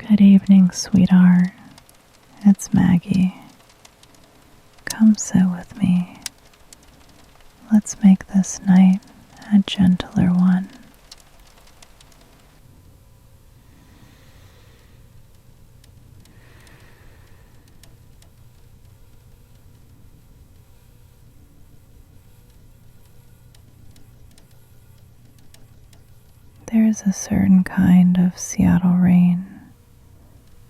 Good evening, sweetheart. It's Maggie. Come sit with me. Let's make this night a gentler one. There's a certain kind of Seattle rain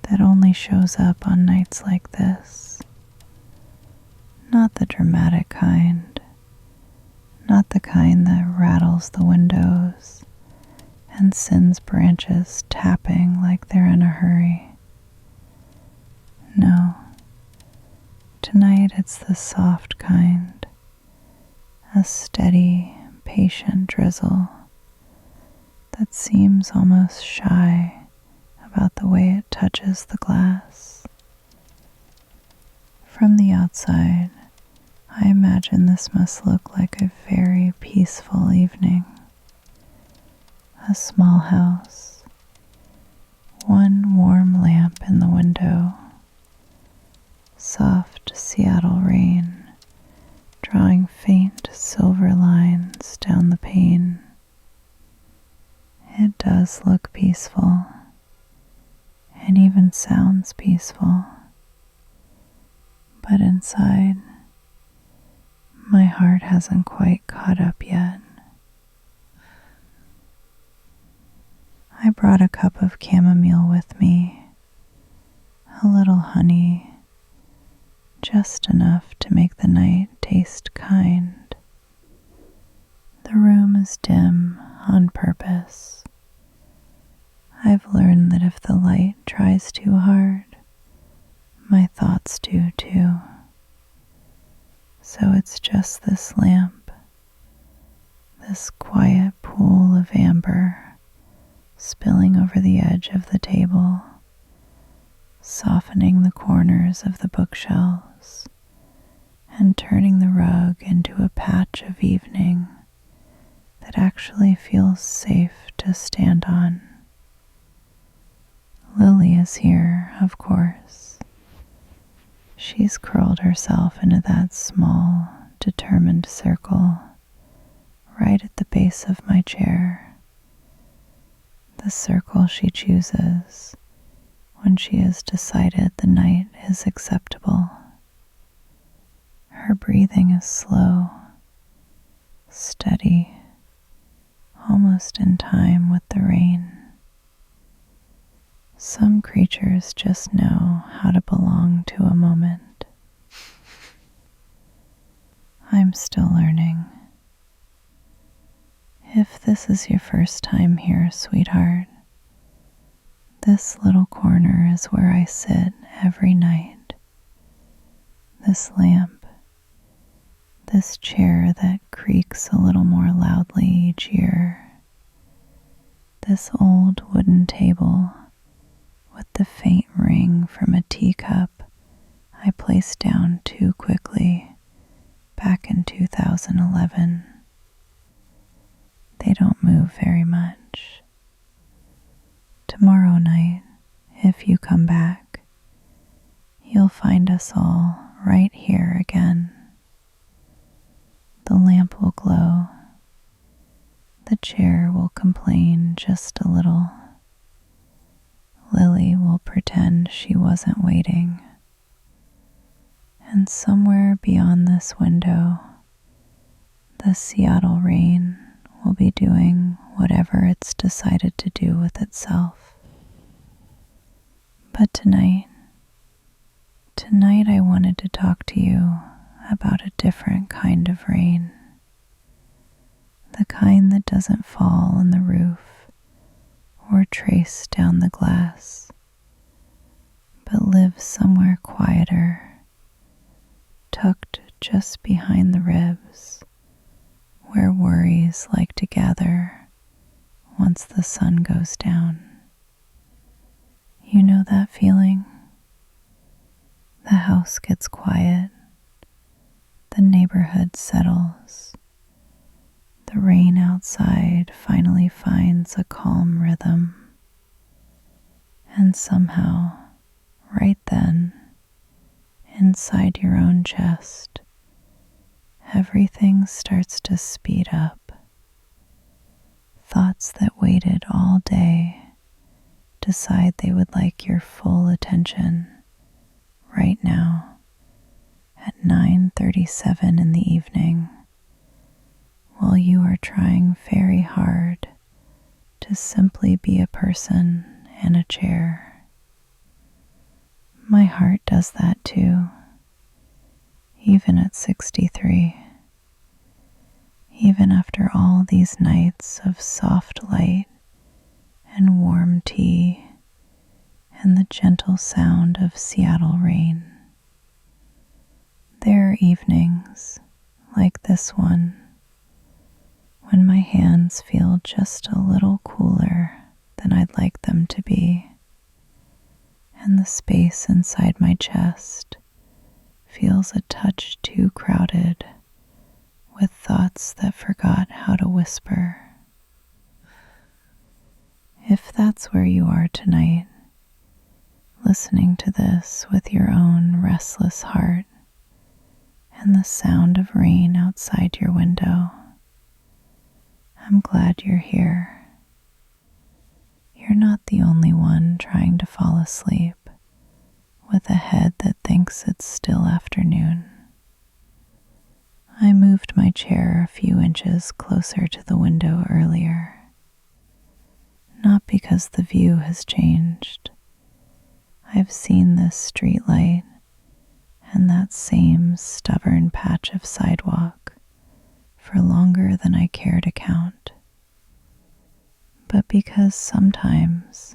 that only shows up on nights like this. Not the dramatic kind, not the kind that rattles the windows and sends branches tapping like they're in a hurry. No, tonight it's the soft kind, a steady, patient drizzle that seems almost shy about the way it touches the glass. From the outside, I imagine this must look like a very peaceful evening. A small house, one warm lamp in the window, soft Seattle rain drawing faint silver lines down the pane. It does look peaceful, and even sounds peaceful, but inside, my heart hasn't quite caught up yet. I brought a cup of chamomile with me, a little honey, just enough to make the night taste kind. The room is dim on purpose. I've learned that if the light tries too hard, my thoughts do too. So it's just this lamp, this quiet pool of amber spilling over the edge of the table, softening the corners of the bookshelves, and turning the rug into a patch of evening that actually feels safe to stand on. Lily is here, of course. She's curled herself into that small, determined circle right at the base of my chair. The circle she chooses when she has decided the night is acceptable. Her breathing is slow, steady, almost in time with the rain. Some creatures just know how to belong to a moment. I'm still learning. If this is your first time here, sweetheart, this little corner is where I sit every night. This lamp, this chair that creaks a little more loudly each year, this old wooden table with the faint ring from a teacup I placed down too quickly back in 2011. They don't move very much. Tomorrow night, if you come back, you'll find us all right here again. The lamp will glow. The chair will complain just a little. Lily will pretend she wasn't waiting. And somewhere beyond this window, the Seattle rain will be doing whatever it's decided to do with itself. But tonight I wanted to talk to you about a different kind of rain. The kind that doesn't fall on the roof or trace down the glass, but lives somewhere quieter, tucked just behind the ribs, where worries like to gather once the sun goes down. You know that feeling? The house gets quiet, the neighborhood settles, the rain outside finally finds a calm rhythm, And somehow, right then, inside your own chest, everything starts to speed up. Thoughts that waited all day decide they would like your full attention right now at 9:37 in the evening, while you are trying very hard to simply be a person in a chair. My heart does that too, even at 63. Even after all these nights of soft light and warm tea and the gentle sound of Seattle rain. There are evenings like this one when my hands feel just a little cooler than I'd like them to be, and the space inside my chest feels a touch too crowded with thoughts that forgot how to whisper. If that's where you are tonight, listening to this with your own restless heart and the sound of rain outside your window, I'm glad you're here. You're not the only one trying to fall asleep with a head that thinks it's still afternoon. I moved my chair a few inches closer to the window earlier, not because the view has changed. I've seen this street light and that same stubborn patch of sidewalk for longer than I care to count. But because sometimes,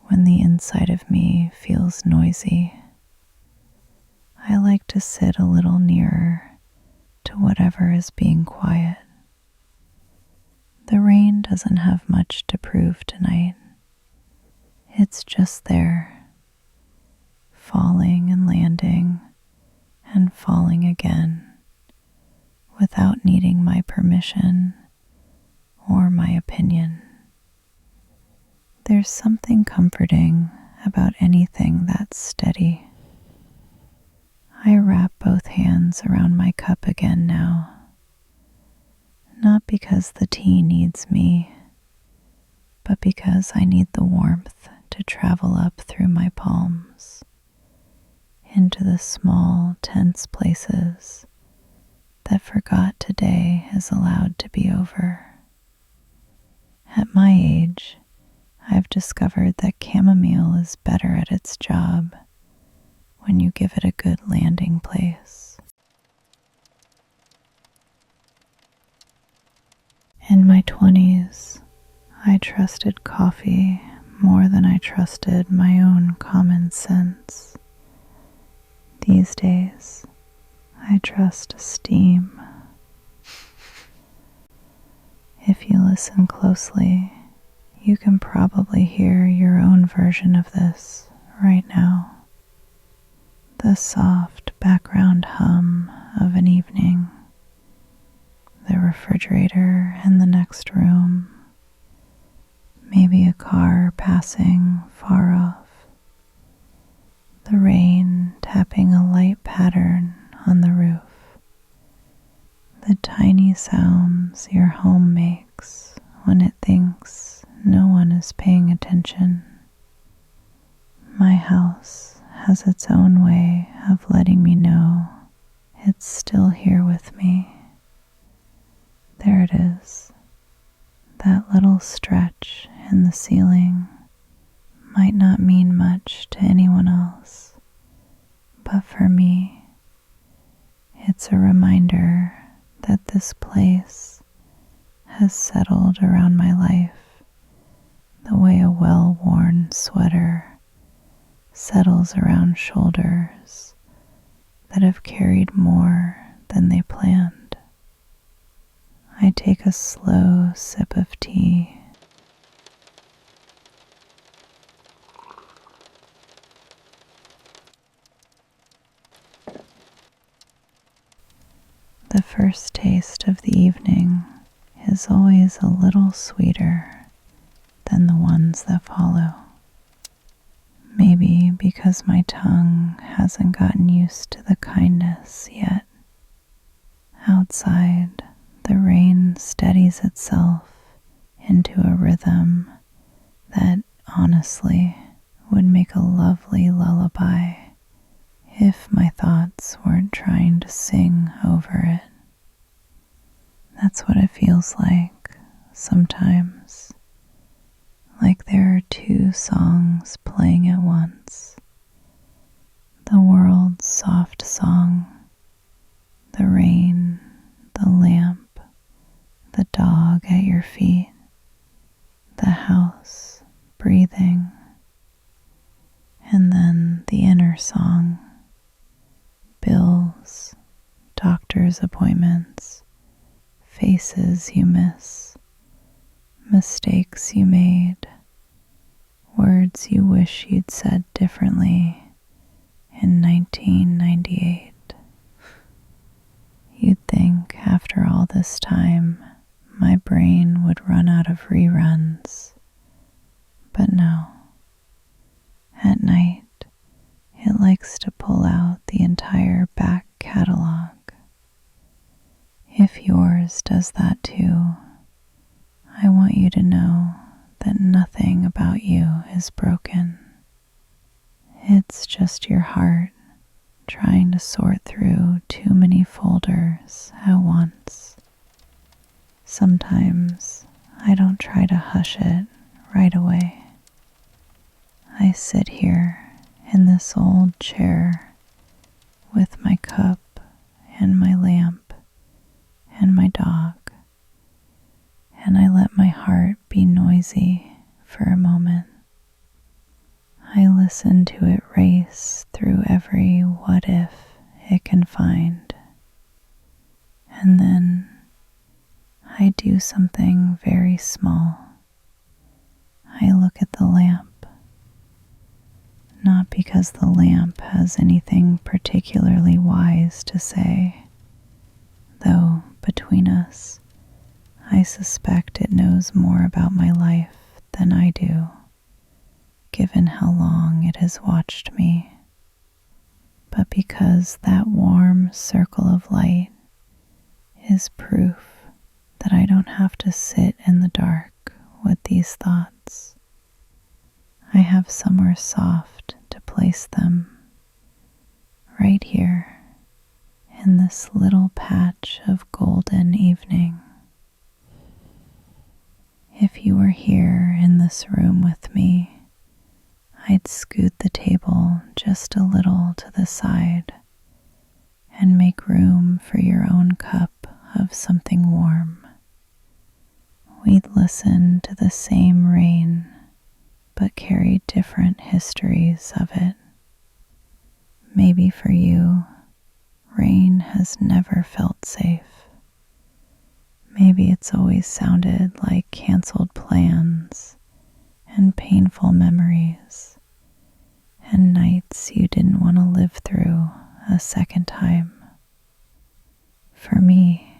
when the inside of me feels noisy, I like to sit a little nearer to whatever is being quiet. The rain doesn't have much to prove tonight. It's just there, falling and landing and falling again, without needing my permission or my opinion. There's something comforting about anything that's steady. I wrap both hands around my cup again now, not because the tea needs me, but because I need the warmth to travel up through my palms, into the small, tense places that forgot today is allowed to be over. At my age, I've discovered that chamomile is better at its job when you give it a good landing place. In my 20s, I trusted coffee more than I trusted my own common sense. These days, I trust steam. If you listen closely, you can probably hear your own version of this right now. The soft background hum of an evening, the refrigerator in the next room, maybe a car passing far off, the rain tapping a light pattern on the roof, the tiny sounds your home makes when it thinks no one is paying attention. My house has its own way of letting me know it's still here with me. There it is. That little stretch in the ceiling might not mean much to anyone else, but for me, it's a reminder that this place has settled around my life the way a well-worn sweater settles around shoulders that have carried more than they planned. I take a slow sip of tea. The first taste of the evening is always a little sweeter than the ones that follow. because my tongue hasn't gotten used to the kindness yet. Outside, the rain steadies itself into a rhythm that honestly would make a lovely lullaby if my thoughts weren't trying to sing over it. That's what it feels like sometimes, like there are two songs playing at once. The world's soft song, the rain, the lamp, the dog at your feet, the house breathing, and then the inner song, bills, doctor's appointments, faces you miss, mistakes you made, words you wish you'd said differently in 1998. You'd think after all this time my brain would run out of reruns, but no. At night, it likes to pull out the entire back catalog. If yours does that too, I want you to know that nothing about you is broken. It's just your heart trying to sort through too many folders at once. Sometimes I don't try to hush it right away. I sit here in this old chair with my cup and my lamp and my dog, and I let my heart be noisy for a moment. I listen to it race through every what if it can find, and then I do something very small. I look at the lamp. Not because the lamp has anything particularly wise to say, though between us, I suspect it knows more about my life than I do, given how long it has watched me, but because that warm circle of light is proof that I don't have to sit in the dark with these thoughts. I have somewhere soft to place them, right here in this little patch of golden evening. If you were here in this room with me, I'd scoot the table just a little to the side and make room for your own cup of something warm. We'd listen to the same rain, but carry different histories of it. Maybe for you, rain has never felt safe. Maybe it's always sounded like canceled plans and painful memories and nights you didn't want to live through a second time. For me,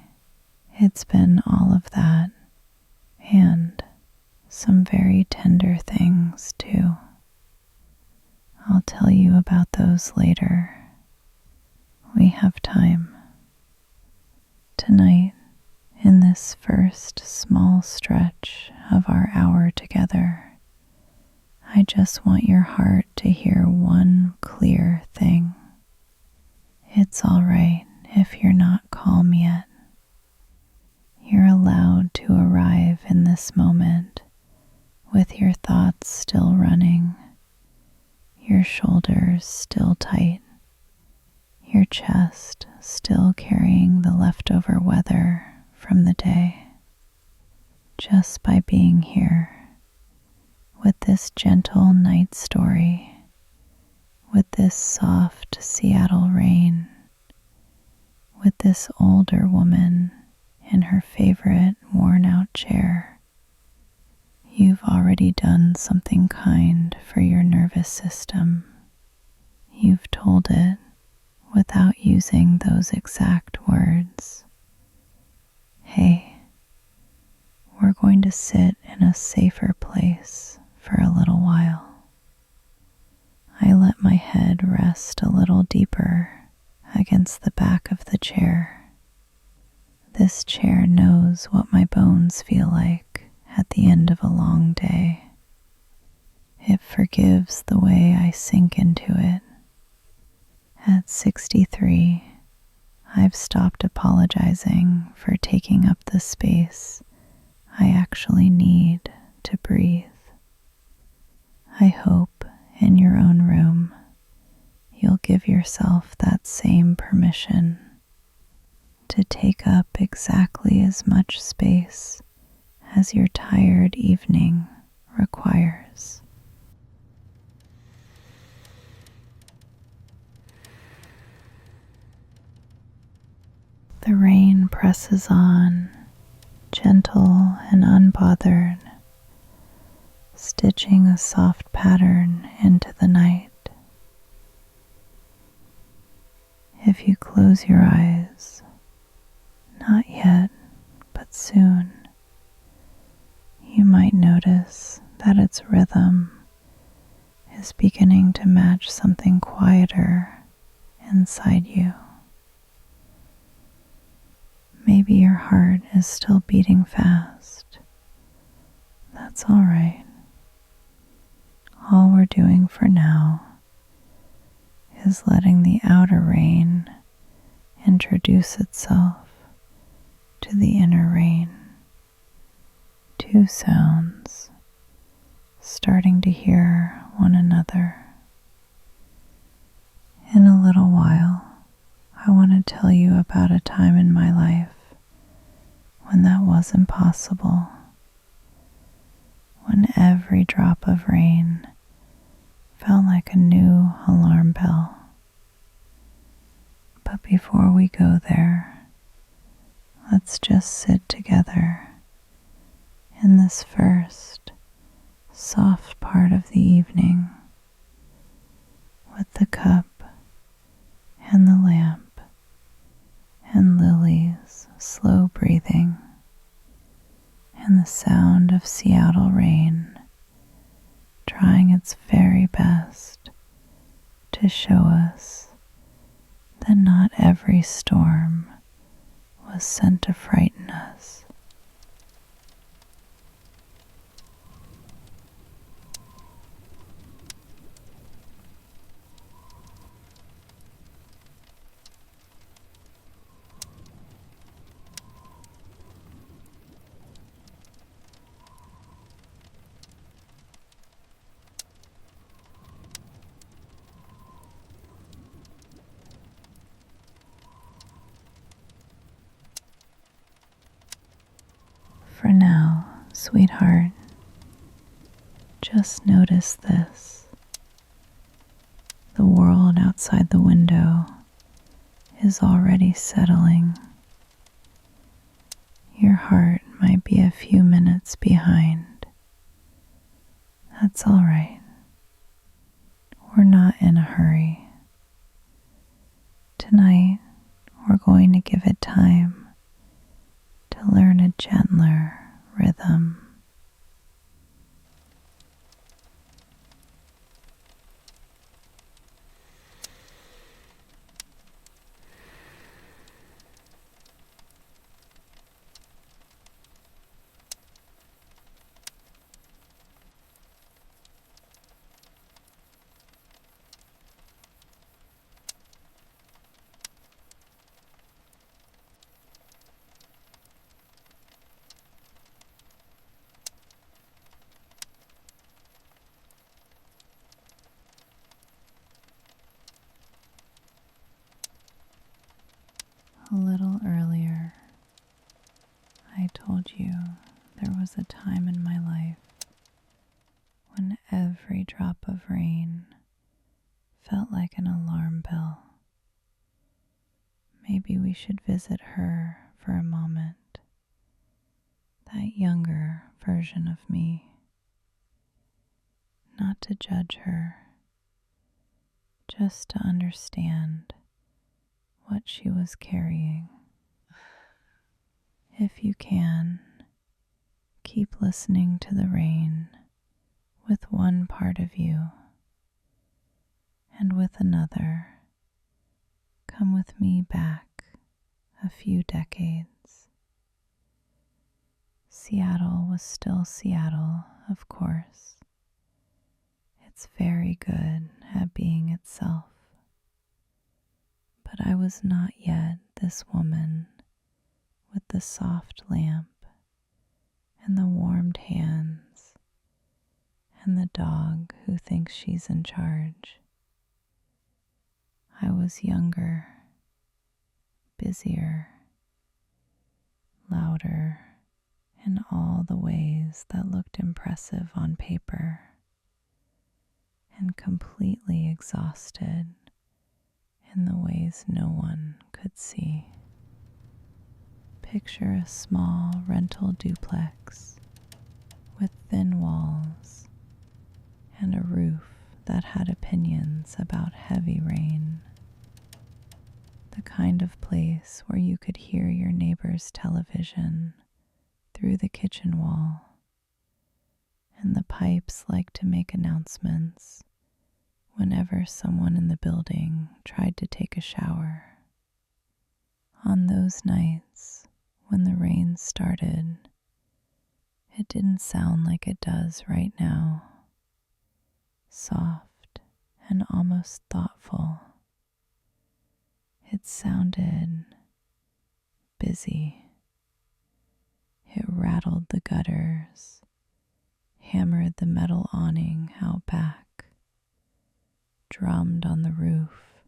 it's been all of that and some very tender things too. I'll tell you about those later. We have time. Tonight, in this first small stretch of our hour together, I just want your heart to hear one clear thing. It's all right if you're not calm yet. You're allowed to arrive in this moment with your thoughts still running, your shoulders still tight, your chest still carrying the leftover weather from the day. Just by being here, with this gentle night story, with this soft Seattle rain, with this older woman in her favorite worn-out chair, you've already done something kind for your nervous system. You've told it without using those exact words. Hey, we're going to sit in a safer place for a little while. I let my rest a little deeper against the back of the chair. This chair knows what my bones feel like at the end of a long day. It forgives the way I sink into it. At 63, I've stopped apologizing for taking up the space I actually need to breathe. I hope in your own room you'll give yourself that same permission to take up exactly as much space as your tired evening requires. The rain presses on, gentle and unbothered, stitching a soft pattern into the night. If you close your eyes, not yet, but soon, you might notice that its rhythm is beginning to match something quieter inside you. Maybe your heart is still beating fast. That's all right. All we're doing for now is letting the outer rain introduce itself to the inner rain. Two sounds starting to hear one another. In a little while, I want to tell you about a time in my life when that wasn't possible, when every drop of rain felt like a new alarm bell. But before we go there, let's just sit together in this first soft part of the evening with the cup and the lamp and Lily's slow breathing and the sound of Seattle rain trying its very best to show us that not every storm was sent to frighten us. For now, sweetheart, just notice this. The world outside the window is already settling. Your heart might be a few minutes behind. That's all right. We're not in a hurry. Tonight, we're going to give it time to learn a gentler rhythm. A little earlier, I told you there was a time in my life when every drop of rain felt like an alarm bell. Maybe we should visit her for a moment, that younger version of me. Not to judge her, just to understand what she was carrying. If you can, keep listening to the rain with one part of you, and with with another. Come with me back a few decades. Seattle was still Seattle, of course. It's very good at being itself. But I was not yet this woman with the soft lamp and the warmed hands and the dog who thinks she's in charge. I was younger, busier, louder in all the ways that looked impressive on paper, and completely exhausted in the ways no one could see. Picture a small rental duplex with thin walls and a roof that had opinions about heavy rain. The kind of place where you could hear your neighbor's television through the kitchen wall, and the pipes like to make announcements whenever someone in the building tried to take a shower. On those nights when the rain started, it didn't sound like it does right now. Soft and almost thoughtful. It sounded busy. It rattled the gutters, hammered the metal awning out back, drummed on the roof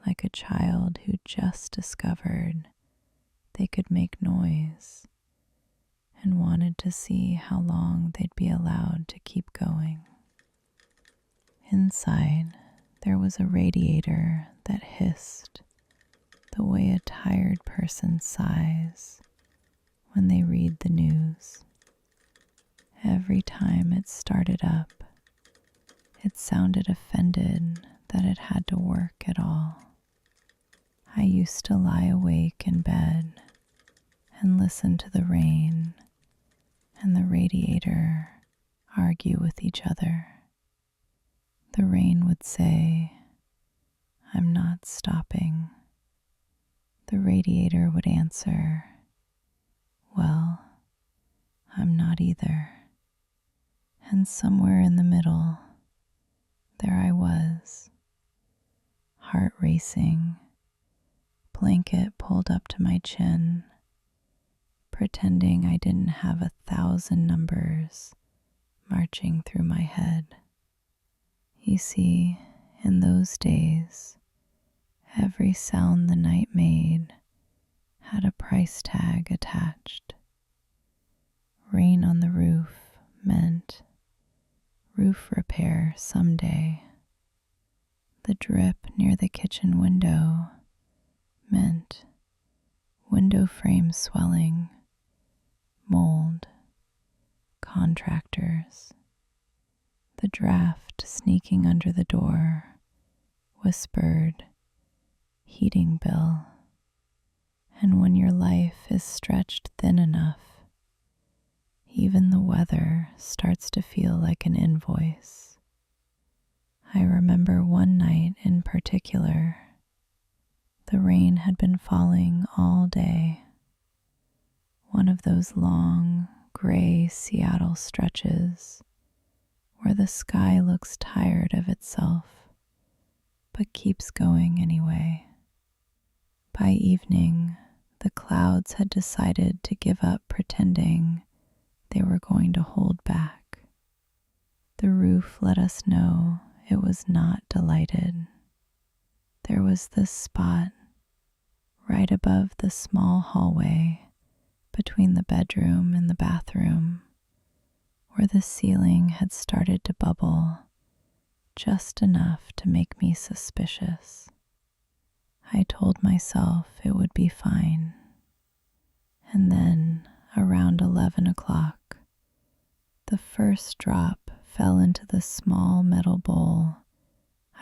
like a child who just discovered they could make noise and wanted to see how long they'd be allowed to keep going. Inside, there was a radiator that hissed the way a tired person sighs when they read the news. Every time it started up, it sounded offended that it had to work at all. I used to lie awake in bed and listen to the rain and the radiator argue with each other. The rain would say, "I'm not stopping." The radiator would answer, "Well, I'm not either." And somewhere in the middle, there I was, heart racing, blanket pulled up to my chin, pretending I didn't have 1,000 numbers marching through my head. You see, in those days, every sound the night made had a price tag attached. Rain on the roof meant roof repair someday. The drip near the kitchen window meant window frame swelling, mold, contractors. The draft sneaking under the door whispered, "Heating bill." And when your life is stretched thin enough, even the weather starts to feel like an invoice. I remember one night in particular. The rain had been falling all day. One of those long, gray Seattle stretches where the sky looks tired of itself, but keeps going anyway. By evening, the clouds had decided to give up pretending they were going to hold back. The roof let us know it was not delighted. There was this spot right above the small hallway between the bedroom and the bathroom where the ceiling had started to bubble just enough to make me suspicious. I told myself it would be fine. And then, around 11 o'clock, the first drop fell into the small metal bowl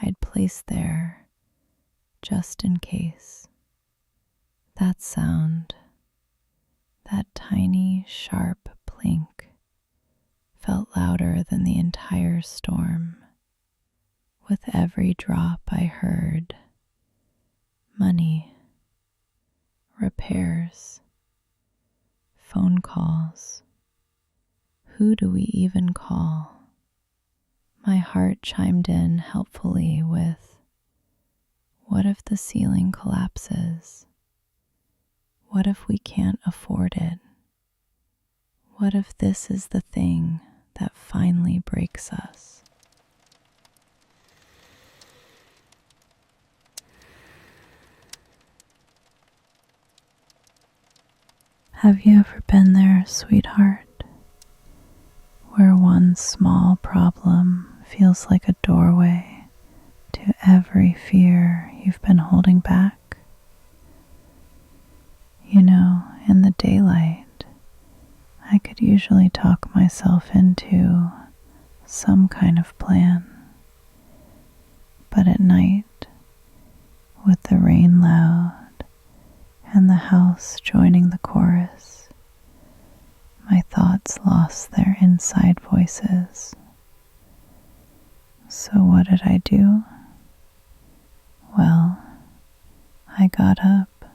I'd placed there just in case. That sound, that tiny, sharp plink, felt louder than the entire storm. With every drop I heard money, repairs, phone calls. Who do we even call? My heart chimed in helpfully with, what if the ceiling collapses? What if we can't afford it? What if this is the thing that finally breaks us? Have you ever been there, sweetheart, where one small problem feels like a doorway to every fear you've been holding back? You know, in the daylight, I could usually talk myself into some kind of plan. But at night, with the rain loud and the house joining the chorus, my thoughts lost their inside voices. So what did I do? Well, I got up,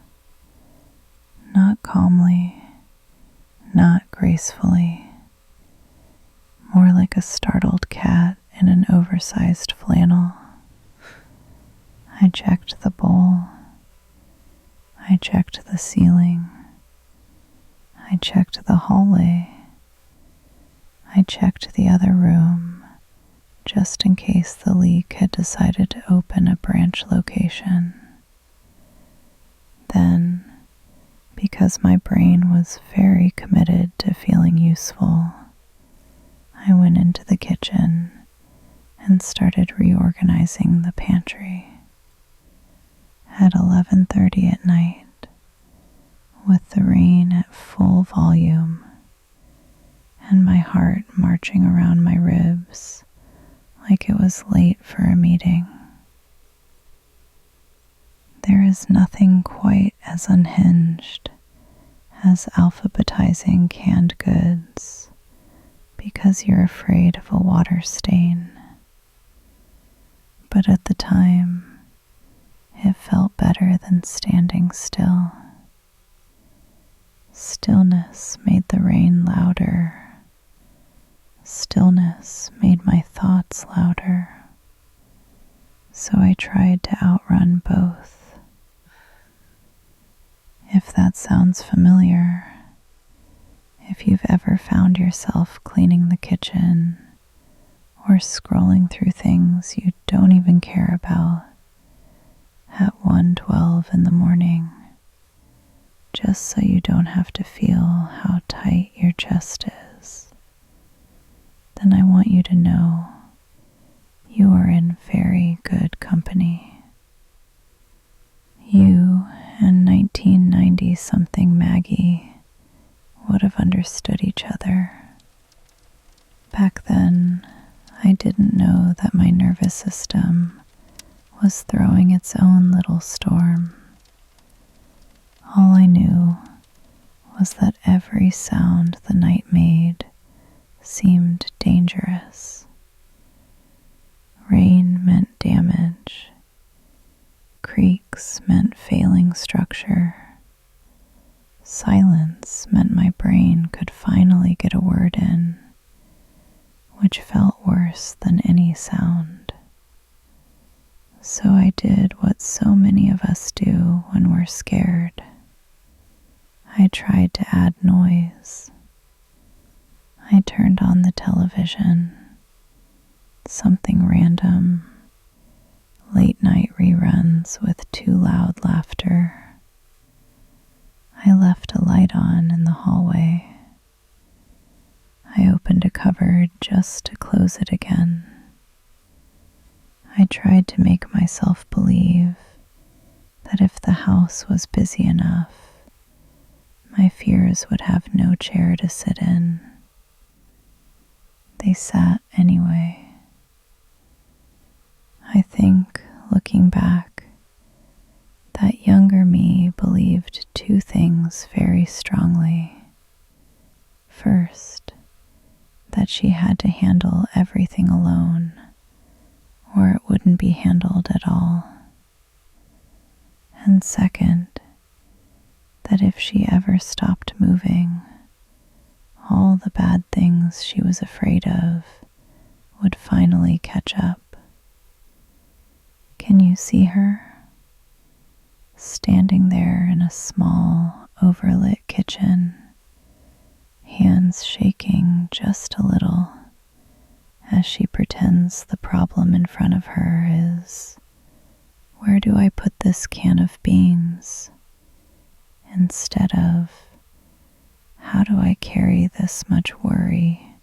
not calmly, not gracefully, more like a startled cat in an oversized flannel. I checked the bowl. I checked the ceiling. I checked the hallway. I checked the other room, just in case the leak had decided to open a branch location. Then, because my brain was very committed to feeling useful, I went into the kitchen and started reorganizing the pantry. At 11:30 at night, with the rain at full volume and my heart marching around my ribs like it was late for a meeting. There is nothing quite as unhinged as alphabetizing canned goods because you're afraid of a water stain. But at the time, it felt better than standing still. Stillness made the rain louder. Stillness made my thoughts louder. So I tried to outrun both. If that sounds familiar, if you've ever found yourself cleaning the kitchen or scrolling through things you don't even care about at 1:12 in the morning, just so you don't have to feel how tight your chest is, then I want you to know you are in very good company. You and 1990-something Maggie would have understood each other. Back then, I didn't know that my nervous system was throwing its own little storm. All I knew was that every sound the night made seemed dangerous. Rain meant damage. Creaks meant failing structure. Silence meant my brain could finally get a word in, which felt worse than any sound. So I did what so many of us do when we're scared. I tried to add noise. I turned on the television, something random, late night reruns with too loud laughter. I left a light on in the hallway. I opened a cupboard just to close it again. I tried to make myself believe that if the house was busy enough, my fears would have no chair to sit in. They sat anyway. I think, looking back, that younger me believed two things very strongly. First, that she had to handle everything alone, or it wouldn't be handled at all. And second, that if she ever stopped moving, all the bad things she was afraid of would finally catch up. Can you see her? Standing there in a small, overlit kitchen, hands shaking just a little as she pretends the problem in front of her is, where do I put this can of beans? Instead of, how do I carry this much worry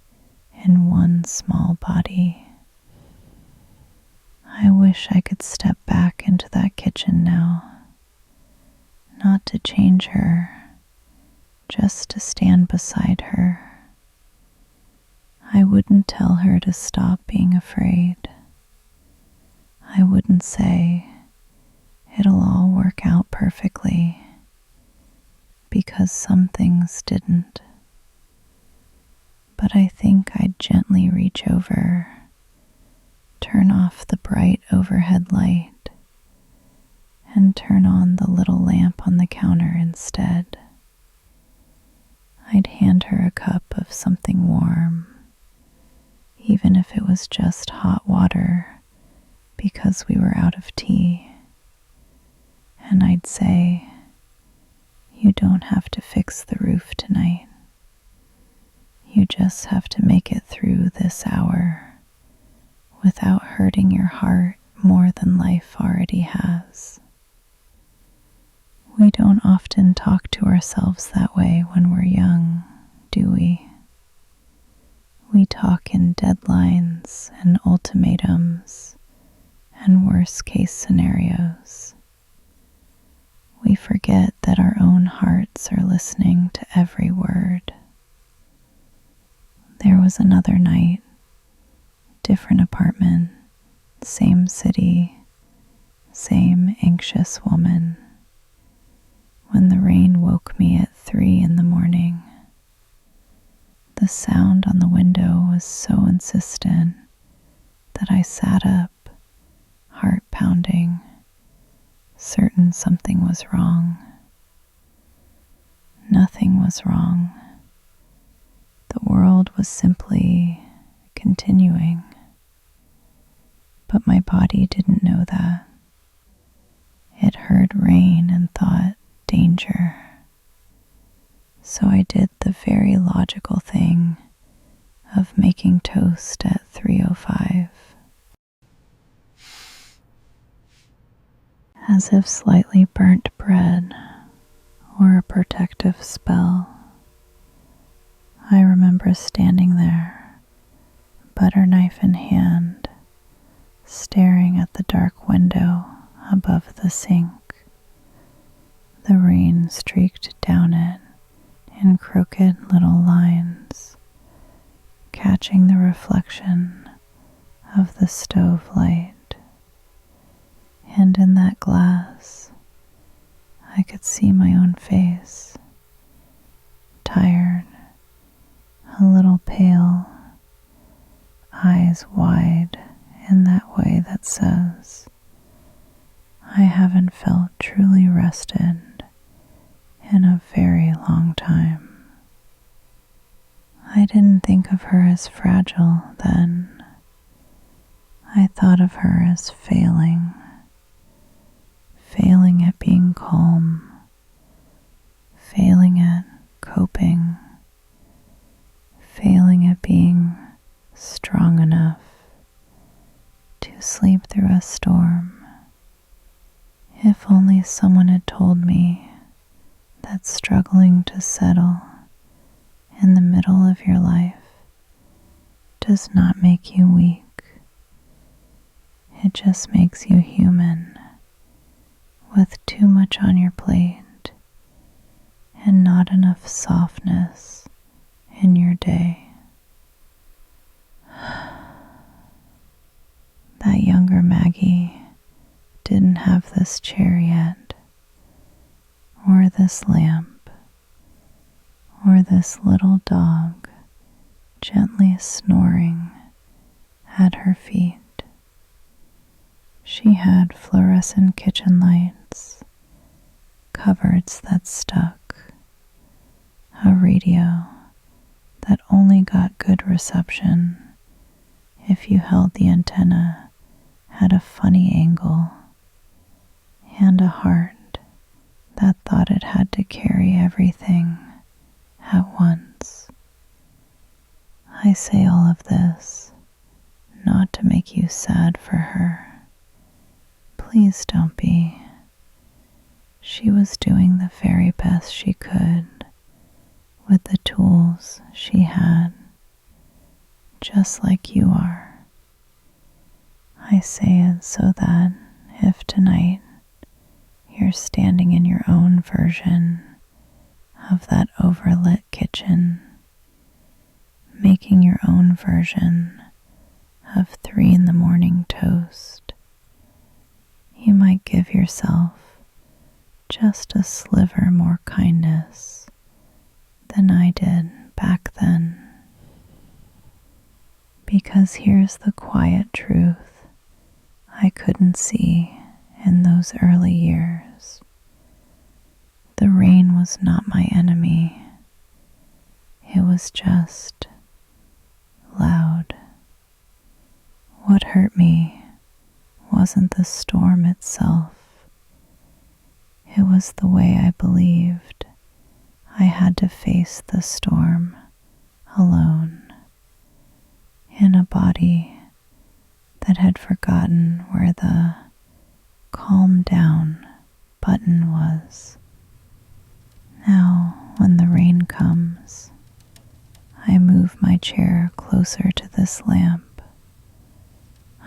in one small body? I wish I could step back into that kitchen now, not to change her, just to stand beside her. I wouldn't tell her to stop being afraid. I wouldn't say, it'll all work out perfectly, because some things didn't. But I think I'd gently reach over, turn off the bright overhead light, and turn on the little lamp on the counter instead. I'd hand her a cup of something warm, even if it was just hot water because we were out of tea. And I'd say, you don't have to fix the roof tonight. You just have to make it through this hour without hurting your heart more than life already has. We don't often talk to ourselves that way when we're young, do we? We talk in deadlines and ultimatums and worst-case scenarios. We forget that our own hearts are listening to every word. There was another night, different apartment, same city, same anxious woman, when the rain woke me at 3 a.m. The sound on the window was so insistent that I sat up, heart pounding, certain something was wrong. Nothing was wrong. The world was simply continuing. But my body didn't know that. It heard rain and thought, danger. So I did the very logical thing of making toast at 3:05. As if slightly burnt bread or a protective spell. I remember standing there, butter knife in hand, staring at the dark window above the sink. The rain streaked down it in crooked little lines, catching the reflection of the stove light. And in that glass, I could see my own face, tired, a little pale, eyes wide in that way that says, I haven't felt truly rested in a very long time. I didn't think of her as fragile then. I thought of her as failing at being calm, failing at coping, failing at being strong enough to sleep through a storm. If only someone had told me that struggling to settle in the middle of your life does not make you weak. It just makes you human, with too much on your plate and not enough softness in your day. That younger Maggie didn't have this chair yet, or this lamp, or this little dog gently snoring at her feet. She had fluorescent kitchen lights, cupboards that stuck, a radio that only got good reception if you held the antenna at a funny angle, and a heart that thought it had to carry everything at once. I say all of this not to make you sad for her. Please don't be. She was doing the very best she could with the tools she had, just like you are. I say it so that if tonight you're standing in your own version of that overlit kitchen, making your own version of 3 a.m. toast, you might give yourself just a sliver more kindness than I did back then. Because here's the quiet truth I couldn't see in those early years. The rain was not my enemy. It was just loud. What hurt me wasn't the storm itself. It was the way I believed I had to face the storm alone, in a body that had forgotten where the calm down button was. Now, when the rain comes, I move my chair closer to this lamp.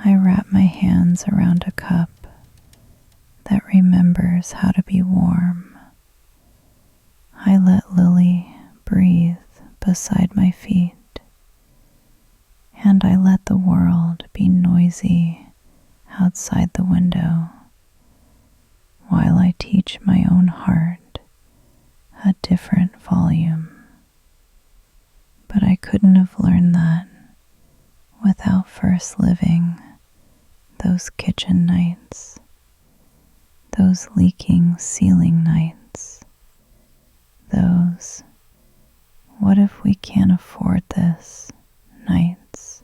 I wrap my hands around a cup that remembers how to be warm. I let Lily breathe beside my feet, and I let the world be noisy outside the window while I teach my own heart a different volume. But I couldn't have learned that without first living those kitchen nights, those leaking ceiling nights, those "what if we can't afford this" nights.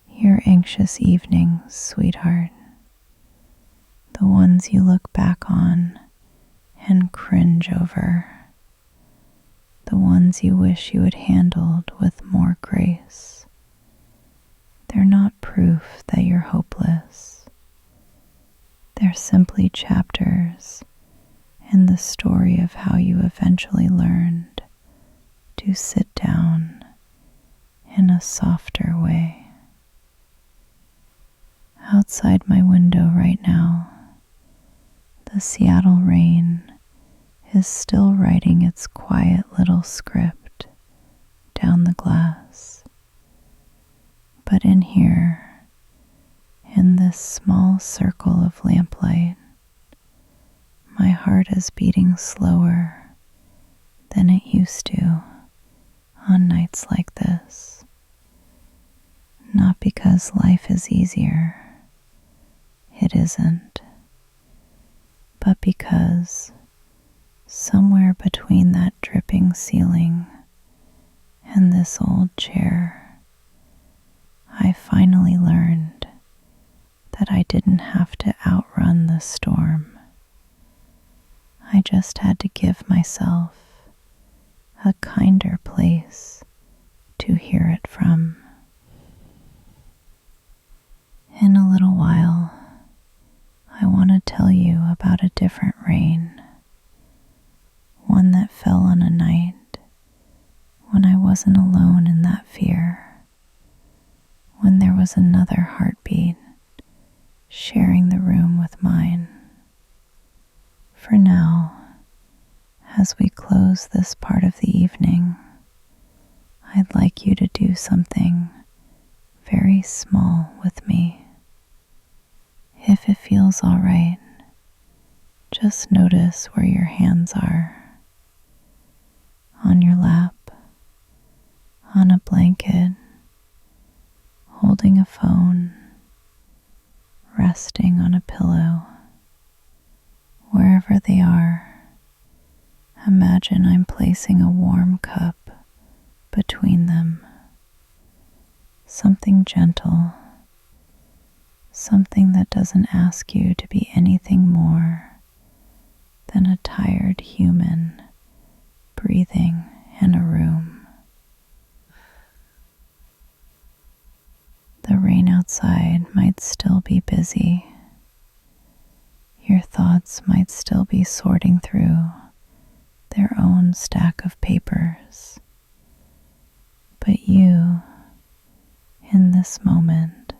Your anxious evenings, sweetheart, the ones you look back on and cringe over, the ones you wish you had handled with more grace. They're not proof that you're hopeless. They're simply chapters in the story of how you eventually learned to sit down in a softer way. Outside my window right now, the Seattle rain is still writing its quiet little script down the glass. But in here, in this small circle of lamplight, my heart is beating slower than it used to on nights like this. Not because life is easier, it isn't, but because somewhere between that dripping ceiling and this old chair, I finally learned that I didn't have to outrun the storm. I just had to give myself a kinder place to hear it from. In a little while, I want to tell you about a different rain, one that fell on a night when I wasn't alone in that fear, when there was another heartbeat sharing the room with mine. For now, as we close this part of the evening, I'd like you to do something very small with me. If it feels all right, just notice where your hands are. On your lap, on a blanket, holding a phone, resting on a pillow. Wherever they are, imagine I'm placing a warm cup between them. Something gentle, something that doesn't ask you to be anything more than a tired human breathing in a room. The rain outside might still be busy. Your thoughts might still be sorting through their own stack of papers. But you, in this moment,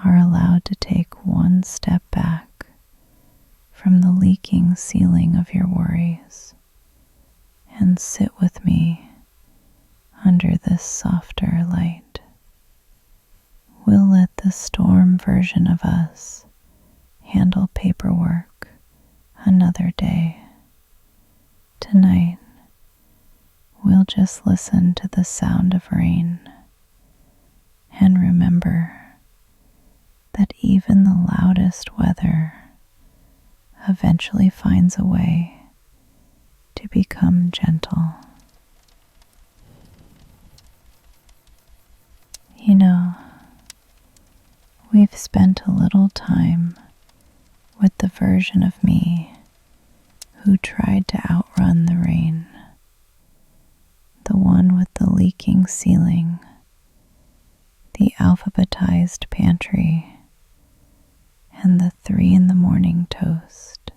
are allowed to take one step back from the leaking ceiling of your worries and sit with me under this softer light. We'll let the storm version of us handle paperwork another day. Tonight, we'll just listen to the sound of rain and remember that even the loudest weather eventually finds a way to become gentle. You know, we've spent a little time with the version of me who tried to outrun the rain, the one with the leaking ceiling, the alphabetized pantry, and the 3 a.m. toast.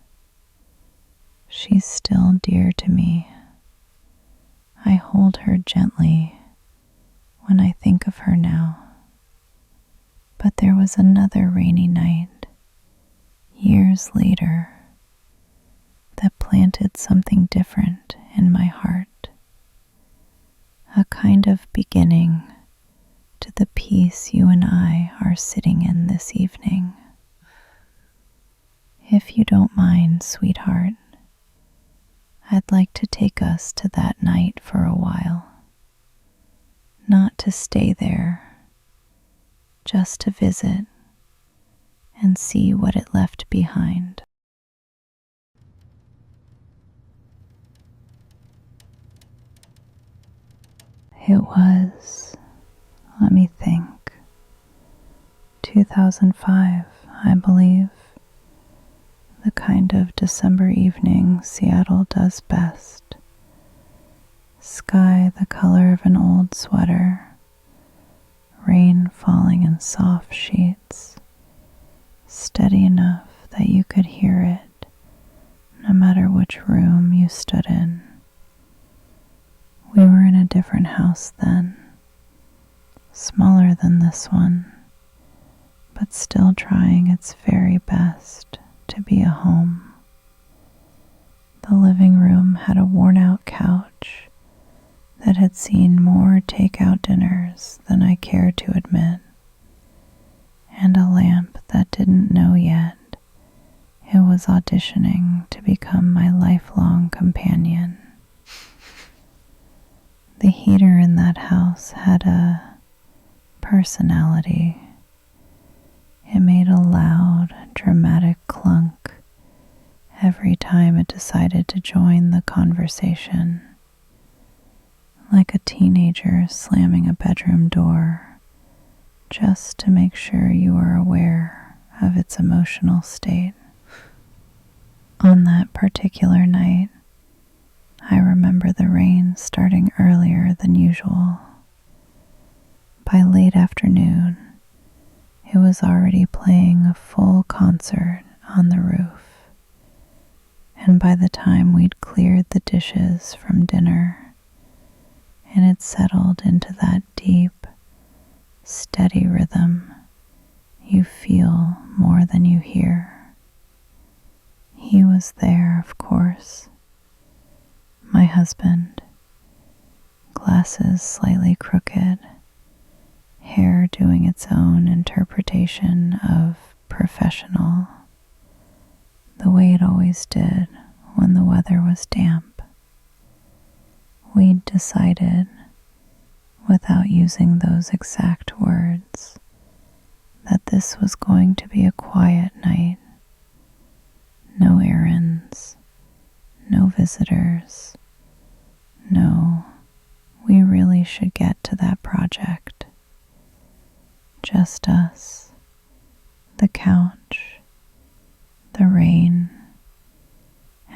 She's still dear to me. I hold her gently when I think of her now. But there was another rainy night, years later, that planted something different in my heart. A kind of beginning to the peace you and I are sitting in this evening. If you don't mind, sweetheart, I'd like to take us to that night for a while. Not to stay there, just to visit and see what it left behind. It was, let me think, 2005, I believe. The kind of December evening Seattle does best. Sky the color of an old sweater, rain falling in soft sheets, steady enough that you could hear it no matter which room you stood in. We were in a different house then, smaller than this one, but still trying its very best to be a home. The living room had a worn-out couch that had seen more takeout dinners than I care to admit, and a lamp that didn't know yet it was auditioning to become my lifelong companion. The heater in that house had a personality. It made a loud, dramatic clunk every time it decided to join the conversation, like a teenager slamming a bedroom door just to make sure you are aware of its emotional state. On that particular night, I remember the rain starting earlier than usual. By late afternoon, it was already playing a full concert on the roof, and by the time we'd cleared the dishes from dinner, and it settled into that deep, steady rhythm you feel more than you hear. He was there, of course. My husband, glasses slightly crooked, hair doing its own interpretation of professional, the way it always did when the weather was damp. We'd decided, without using those exact words, that this was going to be a quiet night. No errands, no visitors. No, we really should get to that project. Just us, the couch, the rain,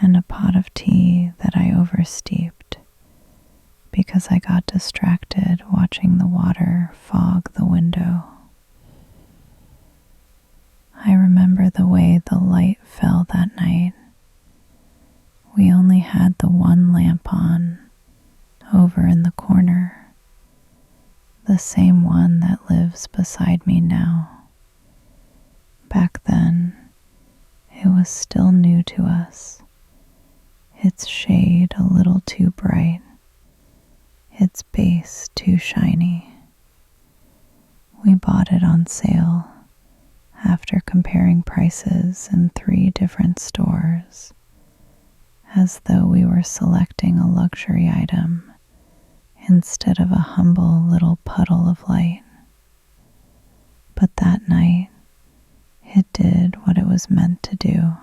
and a pot of tea that I oversteeped because I got distracted watching the water fog the window. I remember the way the light fell that night. We only had the one lamp on, over in the corner, the same one that lives beside me now. Back then, it was still new to us, its shade a little too bright, its base too shiny. We bought it on sale after comparing prices in 3 different stores, as though we were selecting a luxury item instead of a humble little puddle of light. But that night, it did what it was meant to do.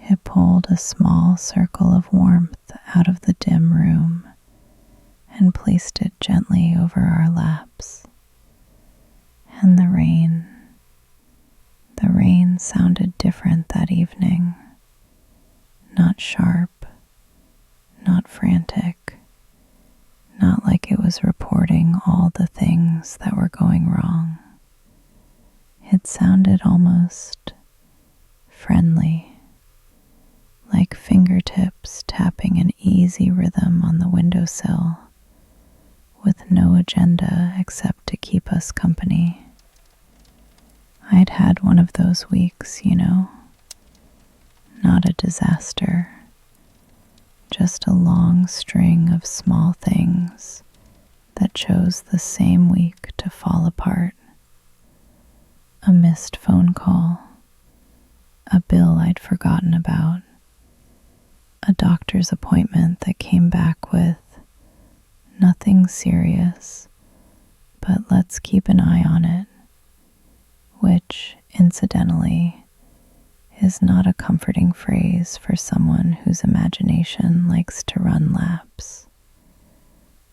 It pulled a small circle of warmth out of the dim room and placed it gently over our laps. And the rain sounded different that evening. Not sharp, not frantic, not like it was reporting all the things that were going wrong. It sounded almost friendly, like fingertips tapping an easy rhythm on the windowsill, with no agenda except to keep us company. I'd had one of those weeks, not a disaster, just a long string of small things that chose the same week to fall apart. A missed phone call, a bill I'd forgotten about, a doctor's appointment that came back with nothing serious, but let's keep an eye on it, which, incidentally, is not a comforting phrase for someone whose imagination likes to run laps.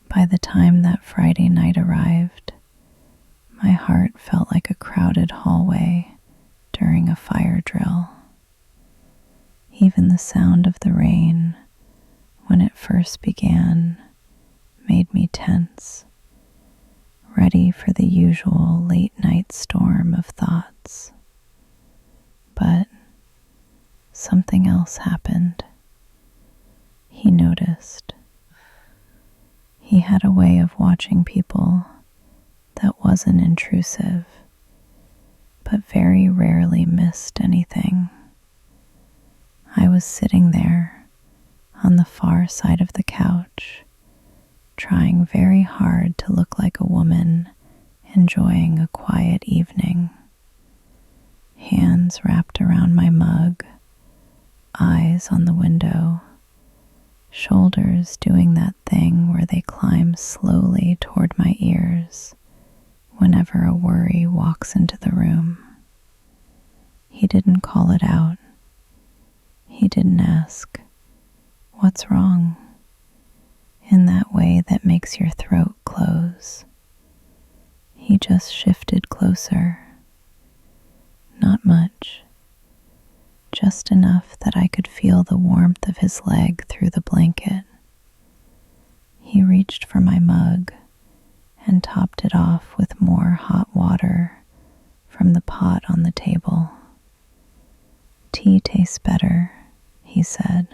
By the time that Friday night arrived, my heart felt like a crowded hallway during a fire drill. Even the sound of the rain, when it first began, made me tense, ready for the usual late-night storm of thoughts. But something else happened. He noticed. He had a way of watching people that wasn't intrusive, but very rarely missed anything. I was sitting there on the far side of the couch, trying very hard to look like a woman enjoying a quiet evening. Hands wrapped around my mug, eyes on the window, shoulders doing that thing where they climb slowly toward my ears whenever a worry walks into the room. He didn't call it out. He didn't ask, "What's wrong?" in that way that makes your throat close. He just shifted closer. Not much. Just enough that I could feel the warmth of his leg through the blanket. He reached for my mug and topped it off with more hot water from the pot on the table. "Tea tastes better," he said,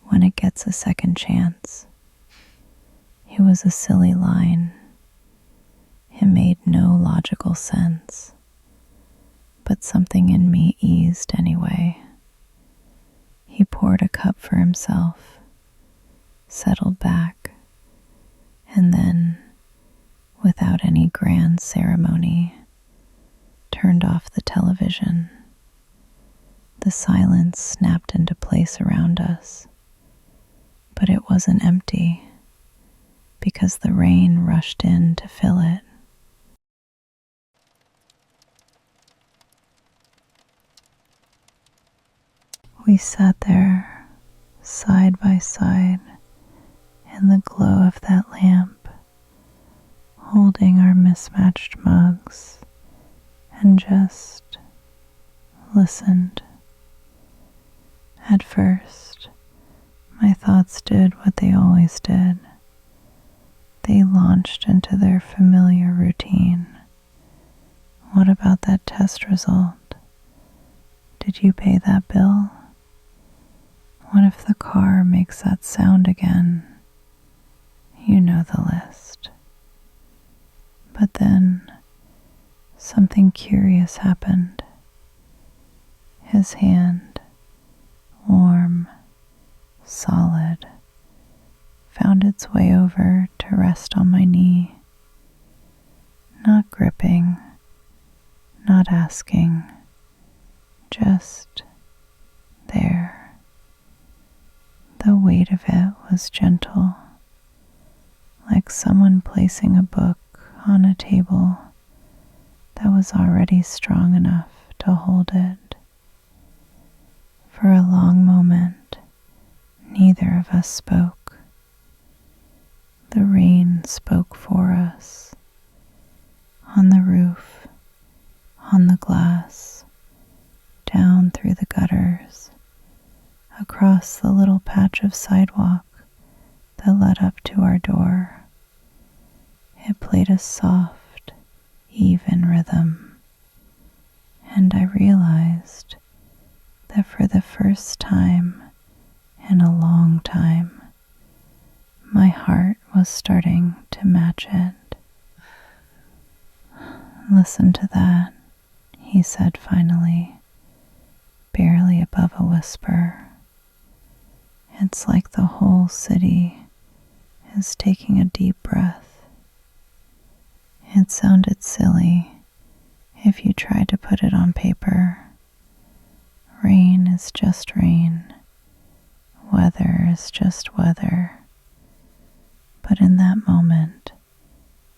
"when it gets a second chance." It was a silly line. It made no logical sense, but something in me eased anyway. He poured a cup for himself, settled back, and then, without any grand ceremony, turned off the television. The silence snapped into place around us, but it wasn't empty because the rain rushed in to fill it. We sat there, side by side, in the glow of that lamp, holding our mismatched mugs, and just listened. At first, my thoughts did what they always did. They launched into their familiar routine. What about that test result? Did you pay that bill? What if the car makes that sound again? You know the list. But then, something curious happened. His hand, warm, solid, found its way over to rest on my knee. Not gripping, not asking, just there. The weight of it was gentle, like someone placing a book on a table that was already strong enough to hold it. For a long moment, neither of us spoke. The rain spoke for us. On the roof, on the glass, down through the gutters, across the little patch of sidewalk that led up to our door. It played a soft, even rhythm, and I realized that for the first time in a long time, my heart was starting to match it. Listen to that, he said finally, barely above a whisper. It's like the whole city is taking a deep breath. It sounded silly if you tried to put it on paper. Rain is just rain. Weather is just weather. But in that moment,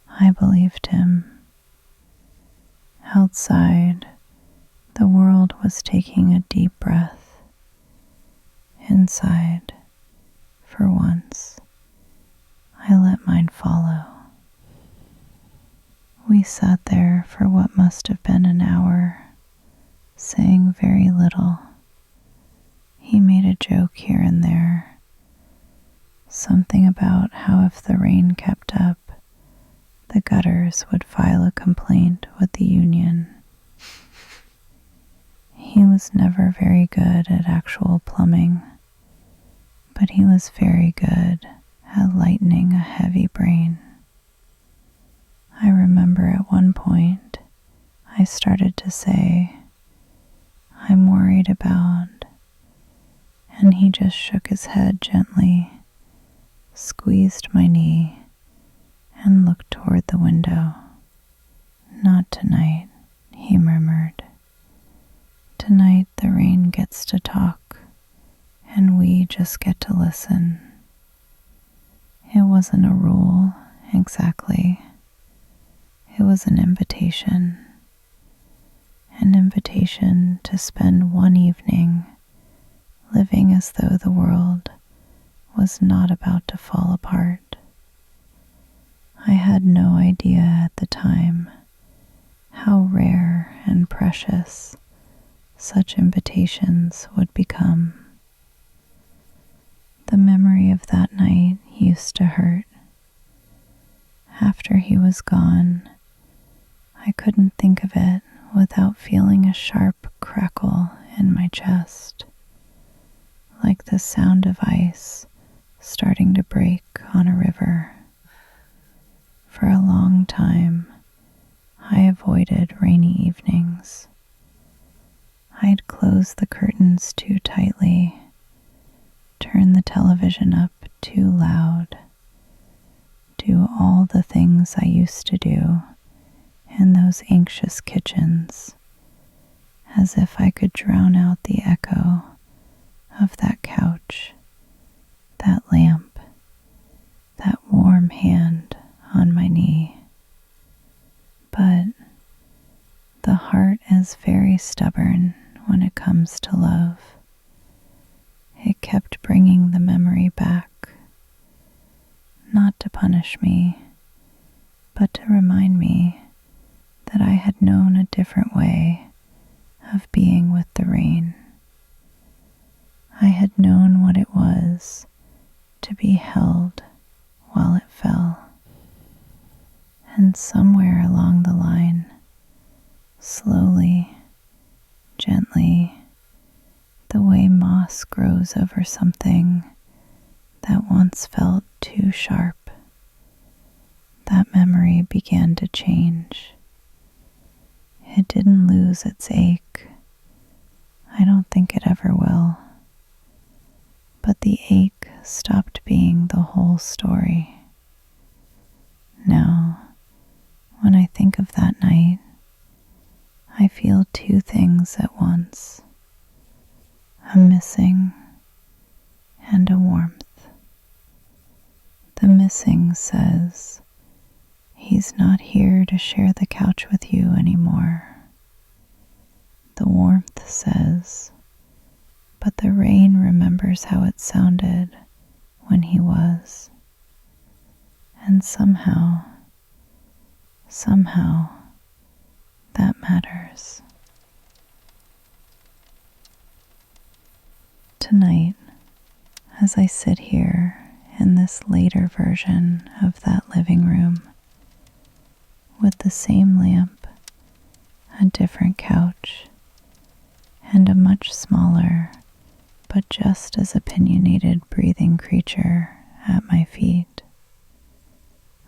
I believed him. Outside, the world was taking a deep breath. Inside, for once, I let mine follow. We sat there for what must have been an hour, saying very little. He made a joke here and there, something about how if the rain kept up, the gutters would file a complaint with the union. He was never very good at actual plumbing, but he was very good at lightening a heavy brain. I remember at one point I started to say, I'm worried about, and he just shook his head gently, squeezed my knee, and looked toward the window. Not tonight, he murmured. Tonight the rain gets to talk, and we just get to listen. It wasn't a rule, exactly. It was an invitation to spend one evening living as though the world was not about to fall apart. I had no idea at the time how rare and precious such invitations would become. The memory of that night used to hurt. After he was gone, I couldn't think of it without feeling a sharp crackle in my chest, like the sound of ice starting to break on a river. For a long time, I avoided rainy evenings. I'd close the curtains too tightly, turn the television up too loud, do all the things I used to do in those anxious kitchens, as if I could drown out the echo of that couch, that lamp, that warm hand on my knee. But the heart is very stubborn when it comes to love. It kept bringing the memory back, not to punish me, but to remind me that I had known a different way of being with the rain. I had known what it was to be held while it fell. And somewhere along the line, slowly, gently, the way moss grows over something that once felt too sharp, that memory began to change. It didn't lose its ache. I don't think it ever will. But the ache stopped being the whole story. Now, when I think of that night, I feel two things at once: a missing and a warmth. The missing says, he's not here to share the couch with you anymore. The warmth says, but the rain remembers how it sounded when he was. And somehow, that matters. Tonight, as I sit here in this later version of that living room, with the same lamp, a different couch, and a much smaller but just as opinionated breathing creature at my feet,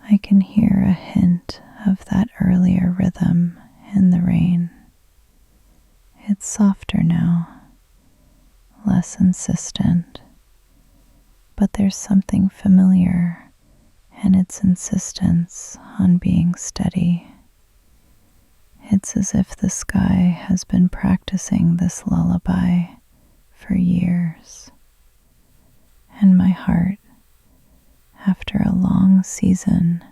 I can hear a hint of that earlier rhythm in the rain. It's softer now, less insistent, but there's something familiar in its insistence on being steady. It's as if the sky has been practicing this lullaby for years, and my heart, after a long season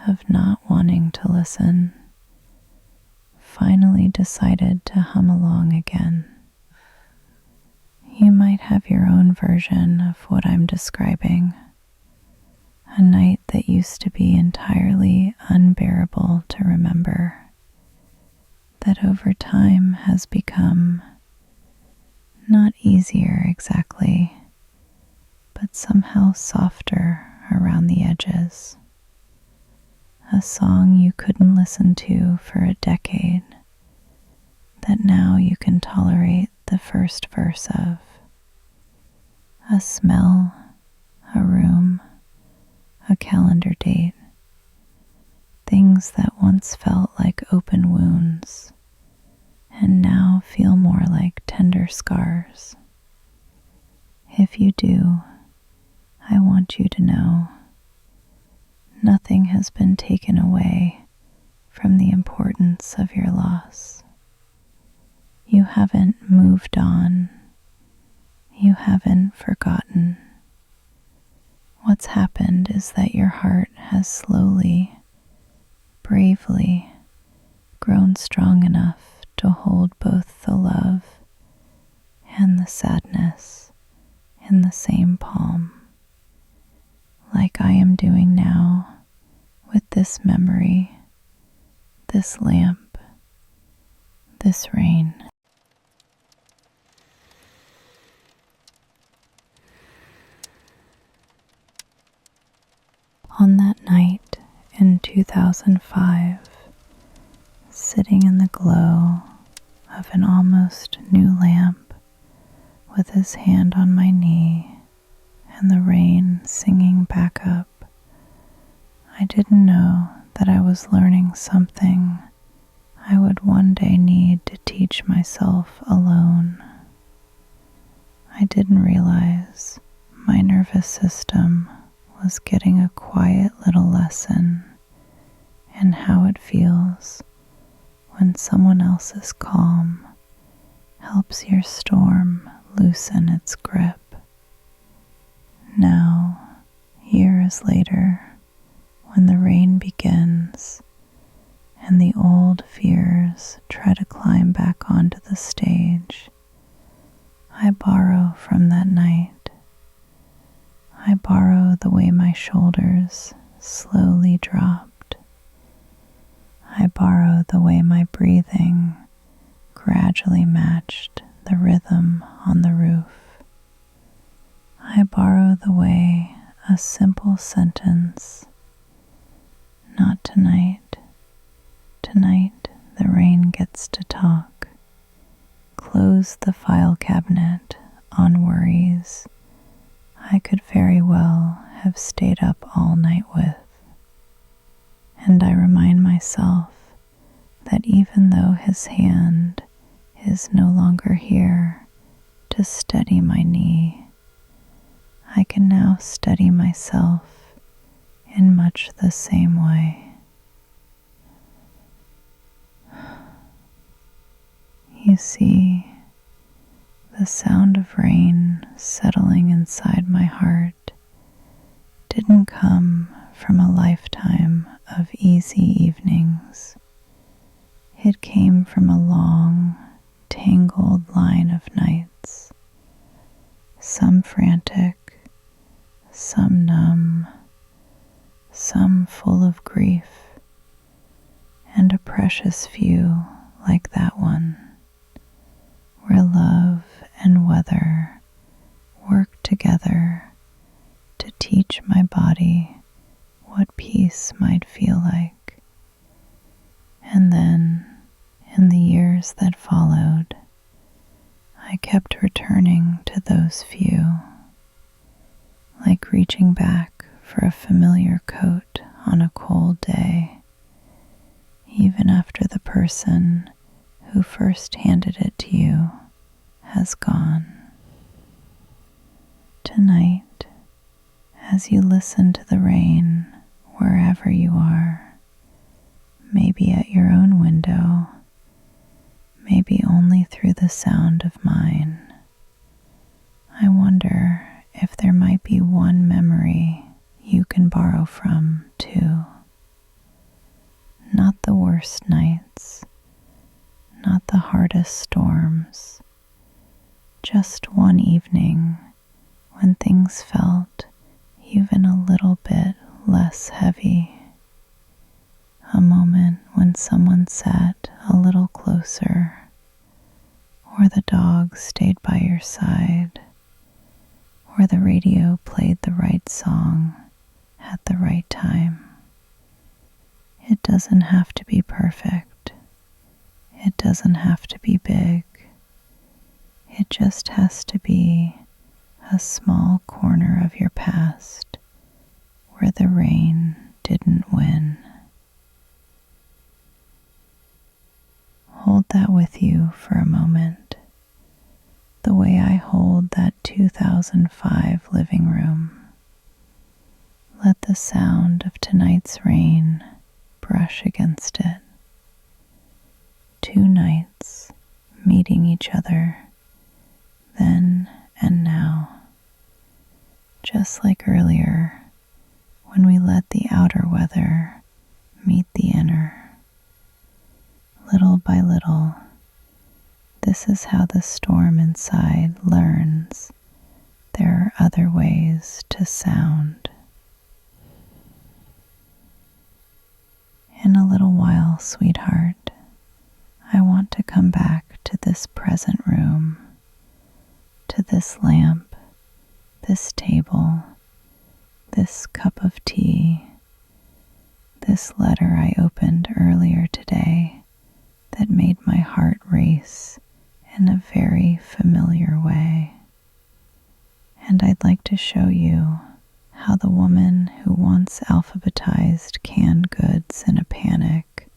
of not wanting to listen, finally decided to hum along again. You might have your own version of what I'm describing. A night that used to be entirely unbearable to remember, that over time has become not easier exactly, but somehow softer around the edges. A song you couldn't listen to for a decade, that now you can tolerate the first verse of. A smell, a room, a calendar date. Things that once felt like open wounds and now feel more like tender scars. If you do, I want you to know nothing has been taken away from the importance of your loss. You haven't moved on. You haven't forgotten. What's happened is that your heart has slowly, bravely grown strong enough to hold both the love and the sadness in the same palm, like I am doing now with this memory, this lamp, this rain. On that night in 2005, sitting in the glow of an almost new lamp, with his hand on my knee and the rain singing back up, I didn't know that I was learning something I would one day need to teach myself alone. I didn't realize my nervous system was getting a quiet little lesson in how it feels when someone else's calm helps your storm loosen its grip. Now, years later, when the rain begins and the old fears try to climb back onto the stage, I borrow from that night. I borrow the way my shoulders slowly dropped. I borrow the way my breathing gradually matched the rhythm on the roof. I borrow the way a simple sentence, "Not tonight, tonight the rain gets to talk," closed the file cabinet on worries I could very well have stayed up all night with. And I remind myself that even though his hand is no longer here to steady my knee, I can now steady myself in much the same way. You see, the sound of rain settling inside my heart didn't come from a lifetime of easy evenings. It came from a long, tangled line of nights, some frantic, some numb, some full of grief, and a precious few like that one, where love and weather work together to teach my body what peace might feel like. And then, in the years that followed, I kept returning to those few, like reaching back for a familiar coat on a cold day, even after the person who first handed it to you has gone. Tonight, as you listen to the rain wherever you are, maybe at your own window, maybe only through the sound of mine, I wonder if there might be one memory you can borrow from too. Not the worst nights, not the hardest storms, just one evening when things felt even a little bit less heavy. A moment when someone sat a little closer, or the dog stayed by your side, or the radio played the right song at the right time. It doesn't have to be perfect. It doesn't have to be big. It just has to be a small corner of your past where the rain didn't win. Hold that with you for a moment, the way I hold that 2005 living room. Let the sound of tonight's rain brush against it. 2 nights meeting each other, then and now, just like earlier when we let the outer weather meet the inner. Little by little, this is how the storm inside learns there are other ways to sound. In a little while, sweetheart, I want to come back to this present room, to this lamp, this table, this cup of tea, this letter I opened earlier today that made my heart race in a very familiar way. And I'd like to show you how the woman who once alphabetized canned goods in a panic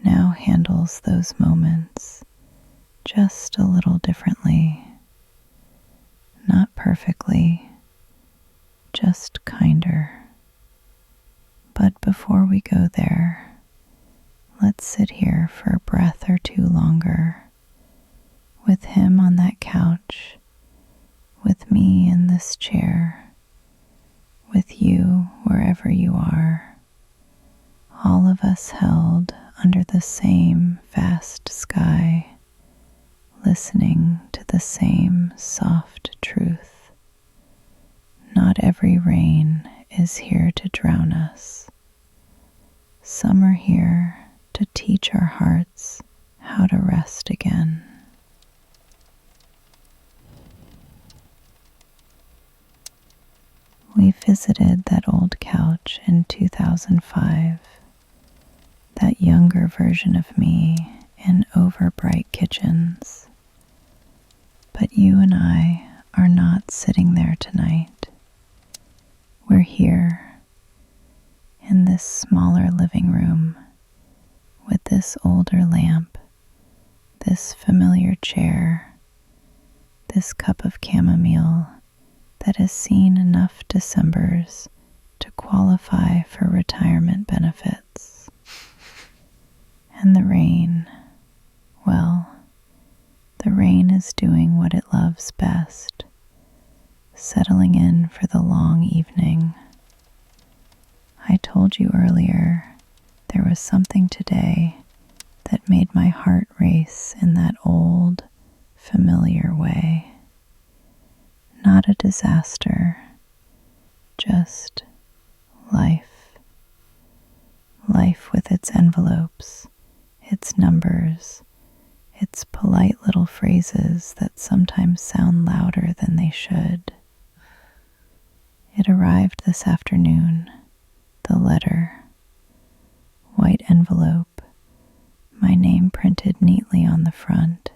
now handles those moments just a little differently. Not perfectly, just kinder. But before we go there, let's sit here for a breath or two longer, with him on that couch, with me in this chair, with you wherever you are, all of us held under the same vast sky, listening to the the same soft truth. Not every rain is here to drown us. Some are here to teach our hearts how to rest again. We visited that old couch in 2005, that younger version of me in overbright kitchens. But you and I are not sitting there tonight. We're here in this smaller living room with this older lamp, this familiar chair, this cup of chamomile that has seen enough Decembers to qualify for retirement benefits. And the rain, well, the rain is doing what it loves best, settling in for the long evening. I told you earlier there was something today that made my heart race in that old, familiar way. Not a disaster, just life. Life with its envelopes, its numbers, its polite little phrases that sometimes sound louder than they should. It arrived this afternoon, the letter. White envelope, my name printed neatly on the front.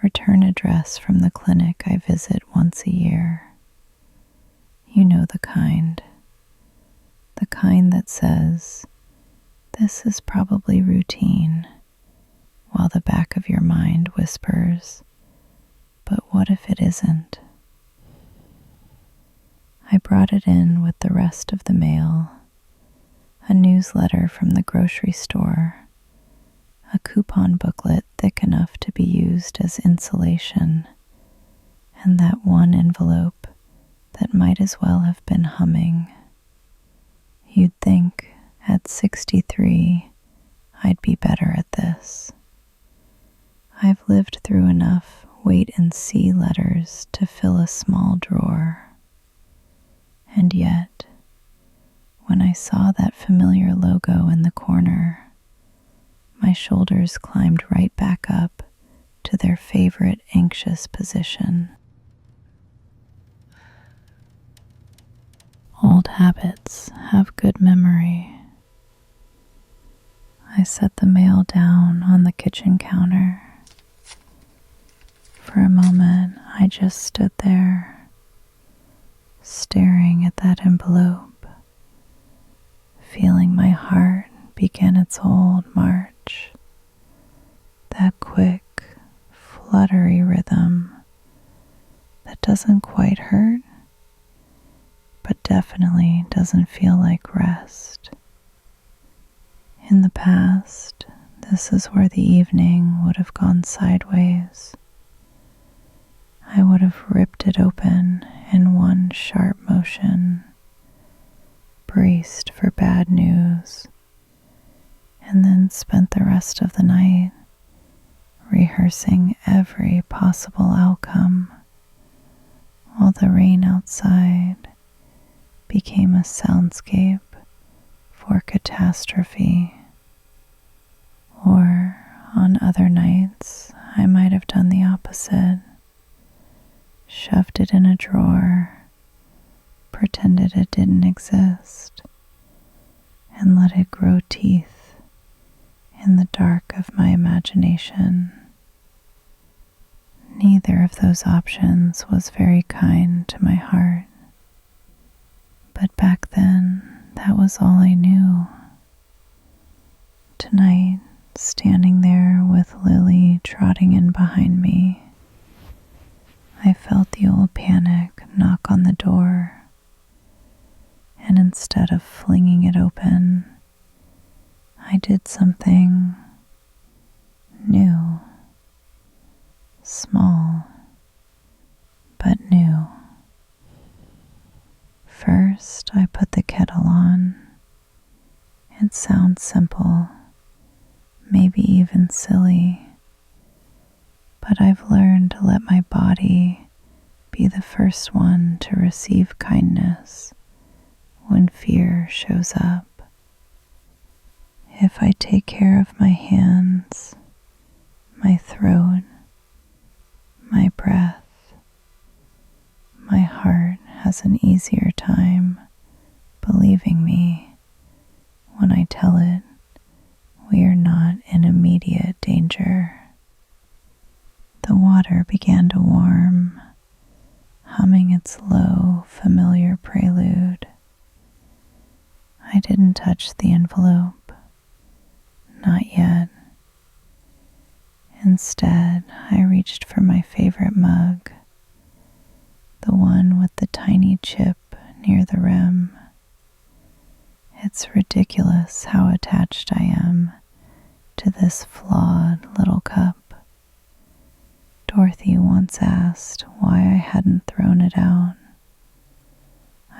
Return address from the clinic I visit once a year. You know the kind that says, this is probably routine, while the back of your mind whispers, but what if it isn't? I brought it in with the rest of the mail, a newsletter from the grocery store, a coupon booklet thick enough to be used as insulation, and that one envelope that might as well have been humming. You'd think at 63 I'd be better at this. I've lived through enough wait and see letters to fill a small drawer. And yet, when I saw that familiar logo in the corner, my shoulders climbed right back up to their favorite anxious position. Old habits have good memory. I set the mail down on the kitchen counter. For a moment, I just stood there, staring at that envelope, feeling my heart begin its old march, that quick, fluttery rhythm that doesn't quite hurt, but definitely doesn't feel like rest. In the past, this is where the evening would have gone sideways. I would have ripped it open in one sharp motion, braced for bad news, and then spent the rest of the night rehearsing every possible outcome, while the rain outside became a soundscape for catastrophe. Or on other nights, I might have done the opposite, shoved it in a drawer, pretended it didn't exist, and let it grow teeth in the dark of my imagination. Neither of those options was very kind to my heart. But back then, that was all I knew. Tonight, standing there with Lily trotting in behind me, I felt the old panic knock on the door, and instead of flinging it open, I did something new, small, but new. First, I put the kettle on. It sounds simple, maybe even silly, But I've learned to let my body be the first one to receive kindness when fear shows up. If I take care of my hands, my throat, my breath, my heart has an easier time believing me when I tell it we are not in immediate danger. The water began to warm, humming its low, familiar prelude. I didn't touch the envelope, not yet. Instead, I reached for my favorite mug, the one with the tiny chip near the rim. It's ridiculous how attached I am to this flawed little cup. Dorothy once asked why I hadn't thrown it out.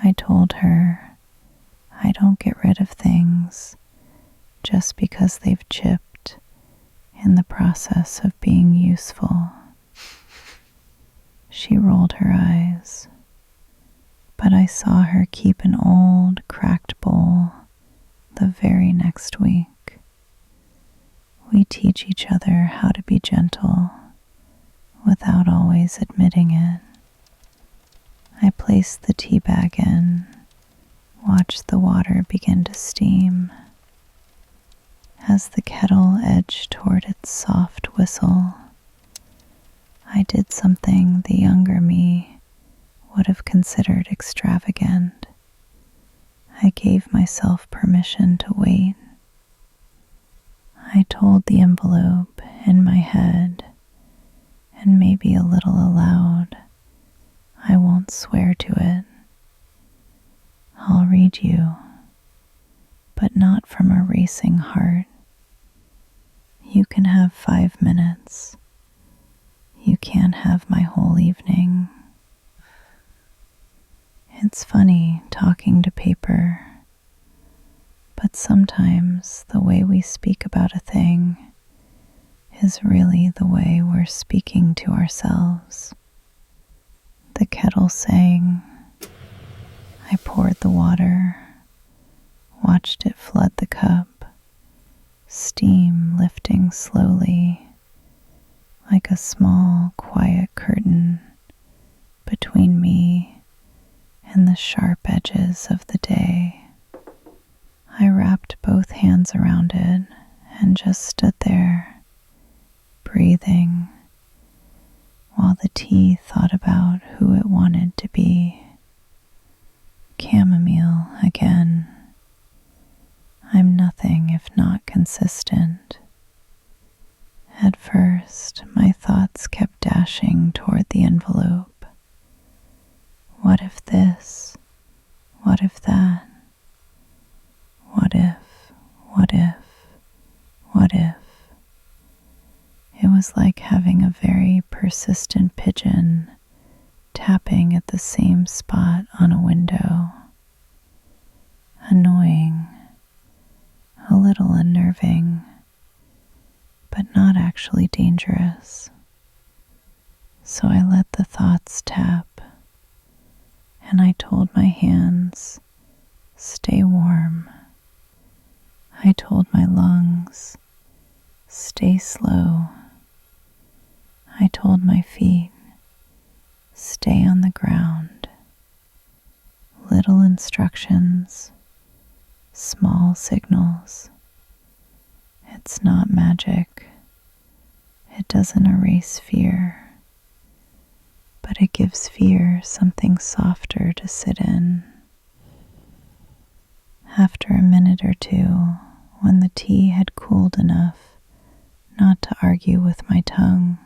I told her, I don't get rid of things just because they've chipped in the process of being useful. She rolled her eyes, but I saw her keep an old, cracked bowl the very next week. We teach each other how to be gentle without always admitting it. I placed the tea bag in, watched the water begin to steam. As the kettle edged toward its soft whistle, I did something the younger me would have considered extravagant. I gave myself permission to wait. I told the envelope in my head, and maybe a little aloud, I won't swear to it. I'll read you, but not from a racing heart. You can have 5 minutes. You can't have my whole evening. It's funny talking to paper, but sometimes the way we speak about a thing is really the way we're speaking to ourselves. The kettle sang. I poured the water, watched it flood the cup, steam lifting slowly, like a small, quiet curtain between me and the sharp edges of the day. I wrapped both hands around it and just stood there, breathing, while the tea thought about who it wanted to be. Chamomile again. I'm nothing if not consistent. At first, my thoughts kept dashing toward the envelope. What if this? What if that? What if? What if? What if? It was like having a very persistent pigeon tapping at the same spot on a window. Annoying, a little unnerving, but not actually dangerous. So I let the thoughts tap, and I told my hands, stay warm. I told my lungs, stay slow. I told my feet, stay on the ground. Little instructions, small signals. It's not magic. It doesn't erase fear, but it gives fear something softer to sit in. After a minute or two, when the tea had cooled enough not to argue with my tongue,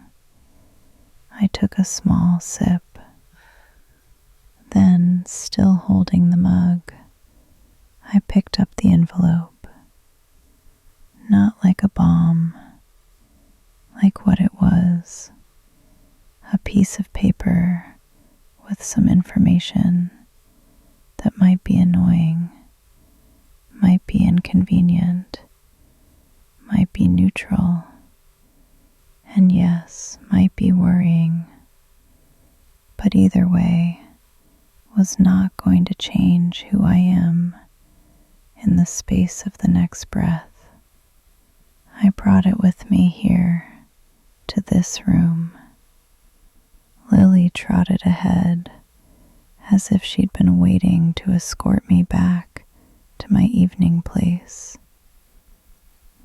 I took a small sip. Then, still holding the mug, I picked up the envelope. Not like a bomb, like what it was, a piece of paper with some information that might be annoying, might be inconvenient, might be neutral, and yes, might be worrying, but either way was not going to change who I am in the space of the next breath. I brought it with me here to this room. Lily trotted ahead as if she'd been waiting to escort me back to my evening place.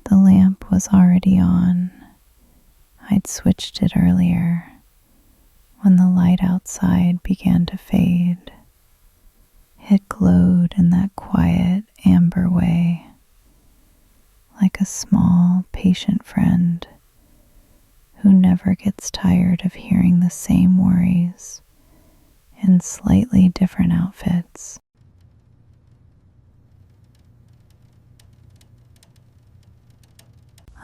The lamp was already on. I'd switched it earlier when the light outside began to fade. It glowed in that quiet amber way, like a small, patient friend who never gets tired of hearing the same worries in slightly different outfits.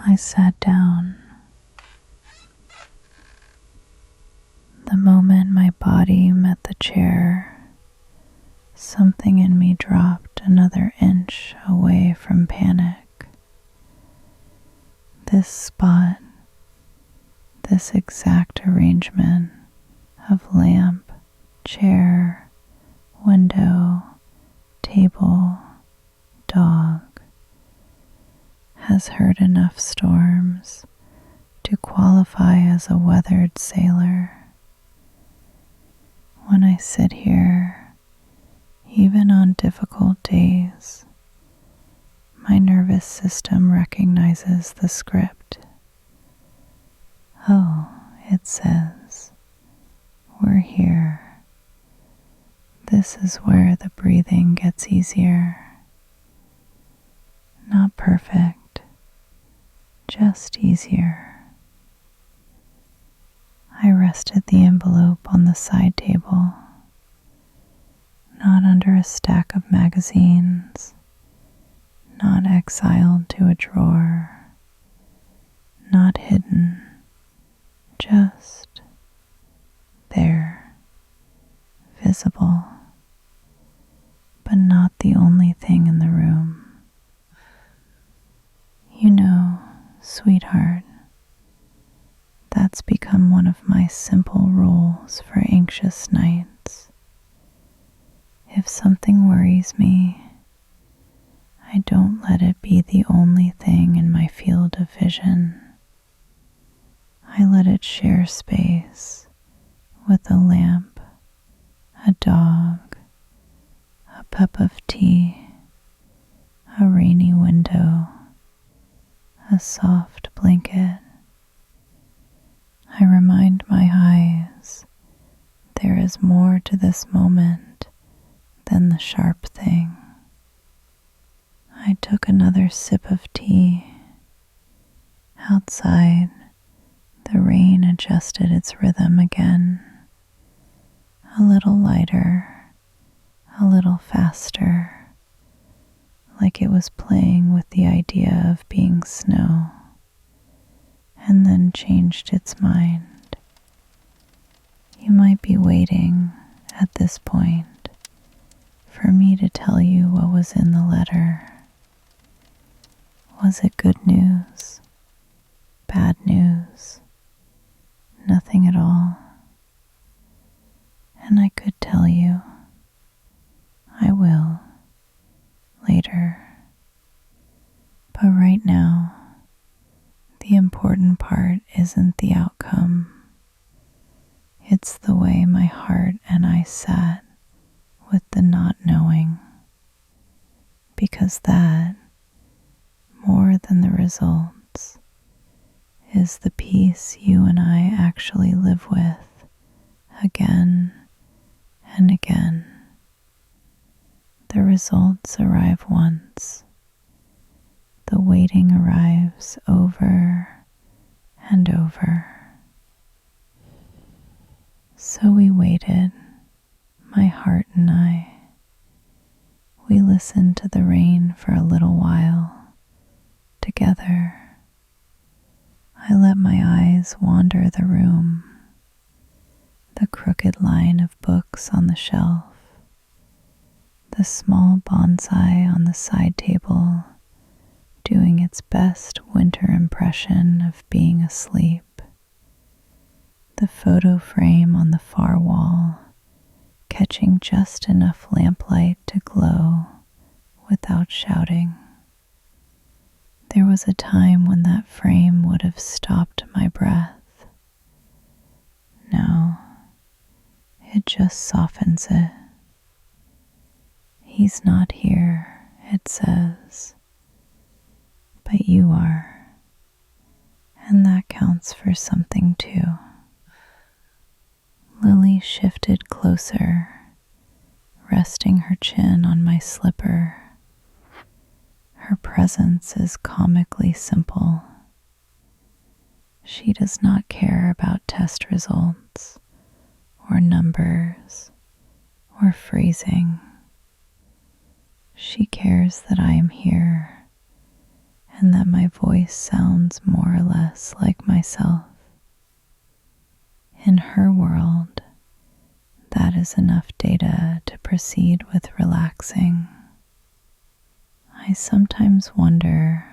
I sat down. The moment my body met the chair, something in me dropped another inch away from panic. This spot, this exact arrangement of lamp, chair, window, table, dog, has heard enough storms to qualify as a weathered sailor. When I sit here, even on difficult days, my nervous system recognizes the script. Oh, it says, we're here. This is where the breathing gets easier. Not perfect, just easier. I rested the envelope on the side table, not under a stack of magazines, not exiled to a drawer, not hidden, just there, visible, but not the only thing in the room. You know, sweetheart, that's become one of my simple rules for anxious nights. If something worries me, I don't let it be the only thing in my field of vision. I let it share space with a lamp, a dog, a cup of tea, a rainy window, a soft blanket. I remind my eyes there is more to this moment than the sharp thing. I took another sip of tea. Outside, the rain adjusted its rhythm again, a little lighter, a little faster, like it was playing with the idea of being snow, and then changed its mind. You might be waiting at this point for me to tell you what was in the letter. Was it good news? Bad news? Nothing at all? And I could tell you. I will. Later. But right now, the important part isn't the outcome. It's the way my heart and I sat with the not knowing. Because that, more than the results, is the peace you and I actually live with again and again. The results arrive once. The waiting arrives over and over. So we waited, my heart and I. We listened to the rain for a little while, together. I let my eyes wander the room, the crooked line of books on the shelf, the small bonsai on the side table, doing its best winter impression of being asleep. the photo frame on the far wall catching just enough lamplight to glow without shouting. There was a time when that frame would have stopped my breath. No, it just softens it. He's not here, it says, but you are, and that counts for something too. Lily shifted closer, resting her chin on my slipper. Her presence is comically simple. She does not care about test results, or numbers, or phrasing. She cares that I am here, and that my voice sounds more or less like myself. In her world, that is enough data to proceed with relaxing. I sometimes wonder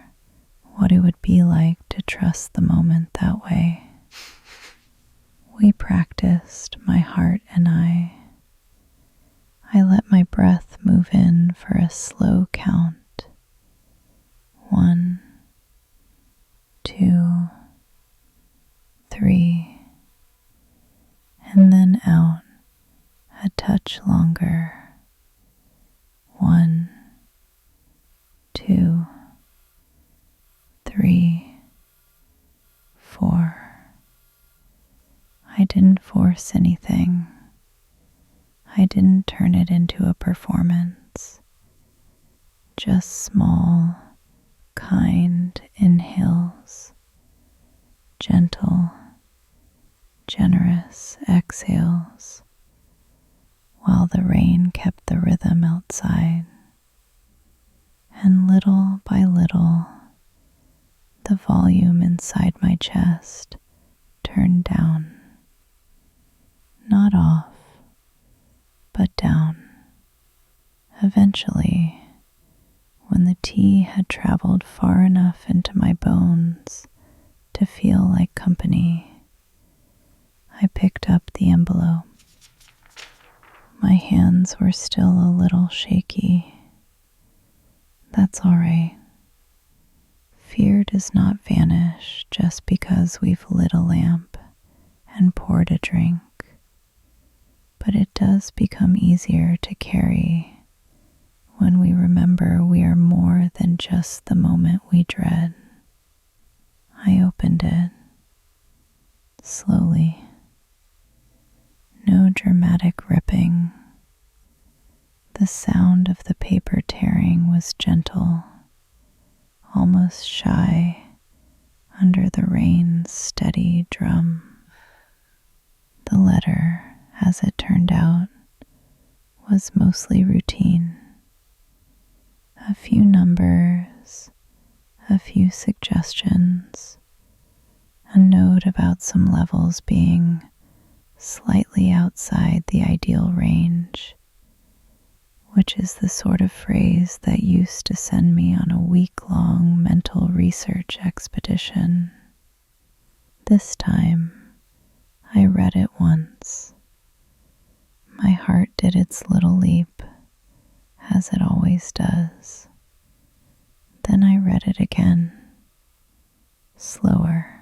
what it would be like to trust the moment that way. We practiced, my heart and I. I let my breath move in for a slow count. 1, 2, 3, and then out a touch longer. 1, 2, 3, 4. I didn't force anything. I didn't turn it into a performance. Just small, kind inhales, gentle, generous exhales, while the rain kept the rhythm outside. And little by little, the volume inside my chest turned down. Not off, but down. Eventually, when the tea had traveled far enough into my bones to feel like company, I picked up the envelope. My hands were still a little shaky. That's all right. Fear does not vanish just because we've lit a lamp and poured a drink, but it does become easier to carry when we remember we are more than just the moment we dread. I opened it slowly. No dramatic ripping. The sound of the paper tearing was gentle, almost shy under the rain's steady drum. The letter, as it turned out, was mostly routine. A few numbers, a few suggestions, a note about some levels being slightly outside the ideal range, which is the sort of phrase that used to send me on a week-long mental research expedition. This time, I read it once. My heart did its little leap, as it always does. Then I read it again, slower.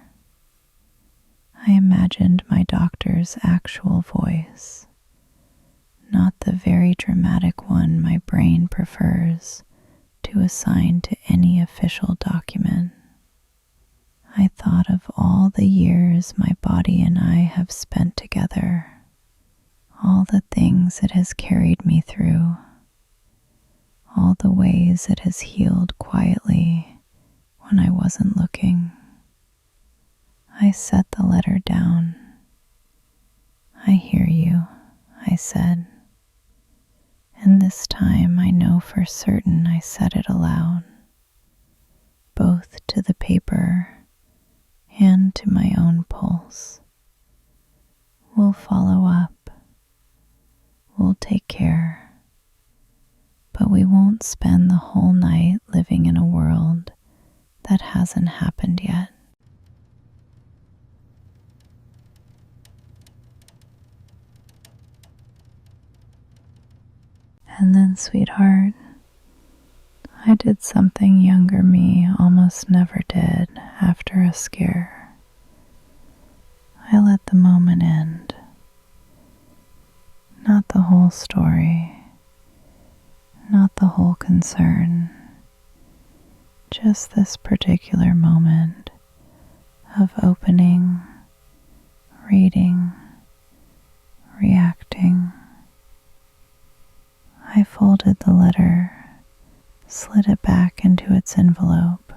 I imagined my doctor's actual voice, not the very dramatic one my brain prefers to assign to any official document. I thought of all the years my body and I have spent together, all the things it has carried me through, all the ways it has healed quietly when I wasn't looking. I set the letter down. I hear you, I said. And this time I know for certain I said it aloud, both to the paper and to my own pulse. We'll follow up. We'll take care. But we won't spend the whole night living in a world that hasn't happened yet. And then, sweetheart, I did something younger me almost never did after a scare. I let the moment end. Not the whole story, not the whole concern, just this particular moment of opening, reading, reacting. I folded the letter, slid it back into its envelope,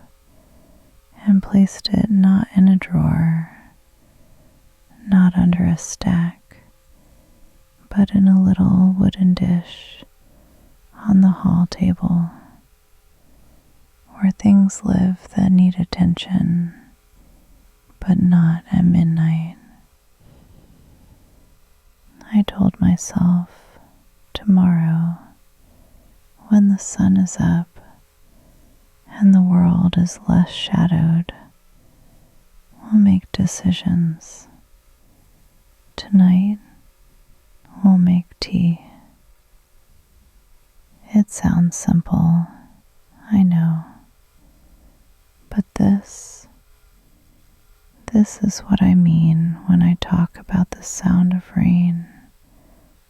and placed it not in a drawer, not under a stack, but in a little wooden dish on the hall table, where things live that need attention, but not at midnight. I told myself, tomorrow, when the sun is up and the world is less shadowed, we'll make decisions. Tonight, we'll make tea. It sounds simple, I know, but this is what I mean when I talk about the sound of rain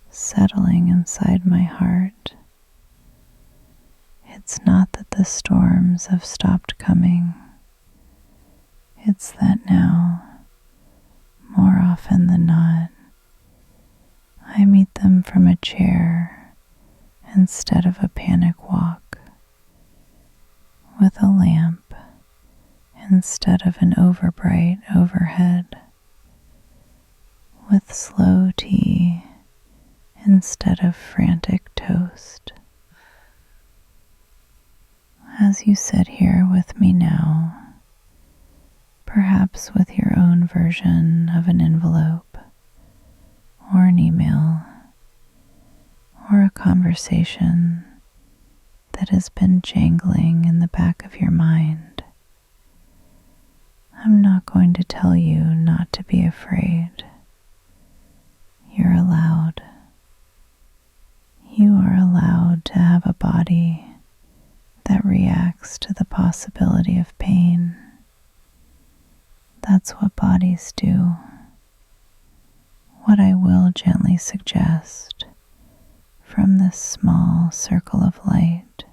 settling inside my heart. It's not that the storms have stopped coming. It's that now, more often than not, I meet them from a chair instead of a panic walk, with a lamp instead of an overbright overhead, with slow tea instead of frantic toast. As you sit here with me now, perhaps with your own version of an envelope, or an email, or a conversation that has been jangling in the back of your mind, I'm not going to tell you not to be afraid. You're allowed. You are allowed to have a body that reacts to the possibility of pain. That's what bodies do. What I will gently suggest from this small circle of light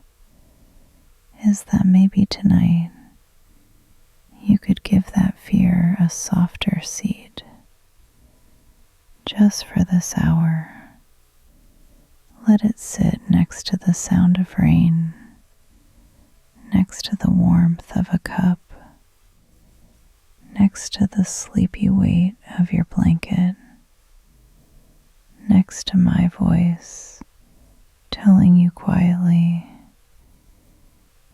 is that maybe tonight you could give that fear a softer seat. Just for this hour, let it sit next to the sound of rain, next to the warmth of a cup, next to the sleepy weight of your blanket, next to my voice telling you quietly,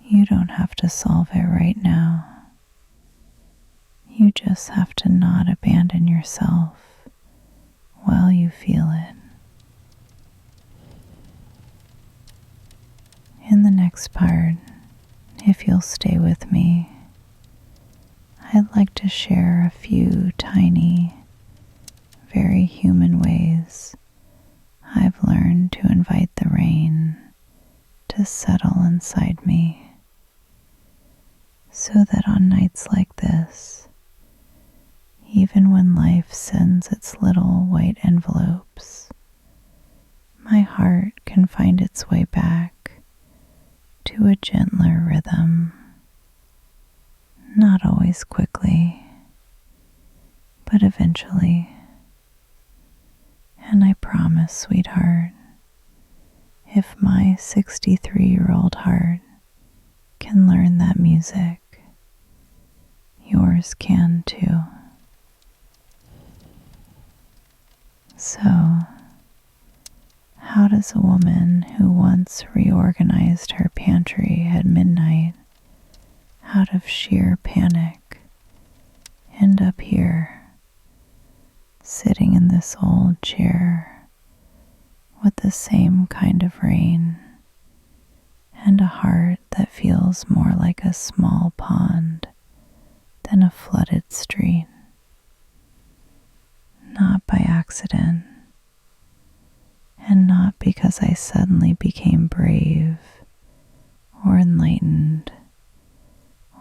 you don't have to solve it right now. You just have to not abandon yourself while you feel it. In the next part, if you'll stay with me, I'd like to share a few tiny, very human ways I've learned to invite the rain to settle inside me, so that on nights like this, even when life sends its little white envelopes, my heart can find its way back to a gentler rhythm. Not always quickly, but eventually. And I promise, sweetheart, if my 63-year-old heart can learn that music, yours can too. So, how does a woman who once reorganized her pantry at midnight out of sheer panic end up here, sitting in this old chair with the same kind of rain and a heart that feels more like a small pond than a flooded street? Not by accident, and not because I suddenly became brave or enlightened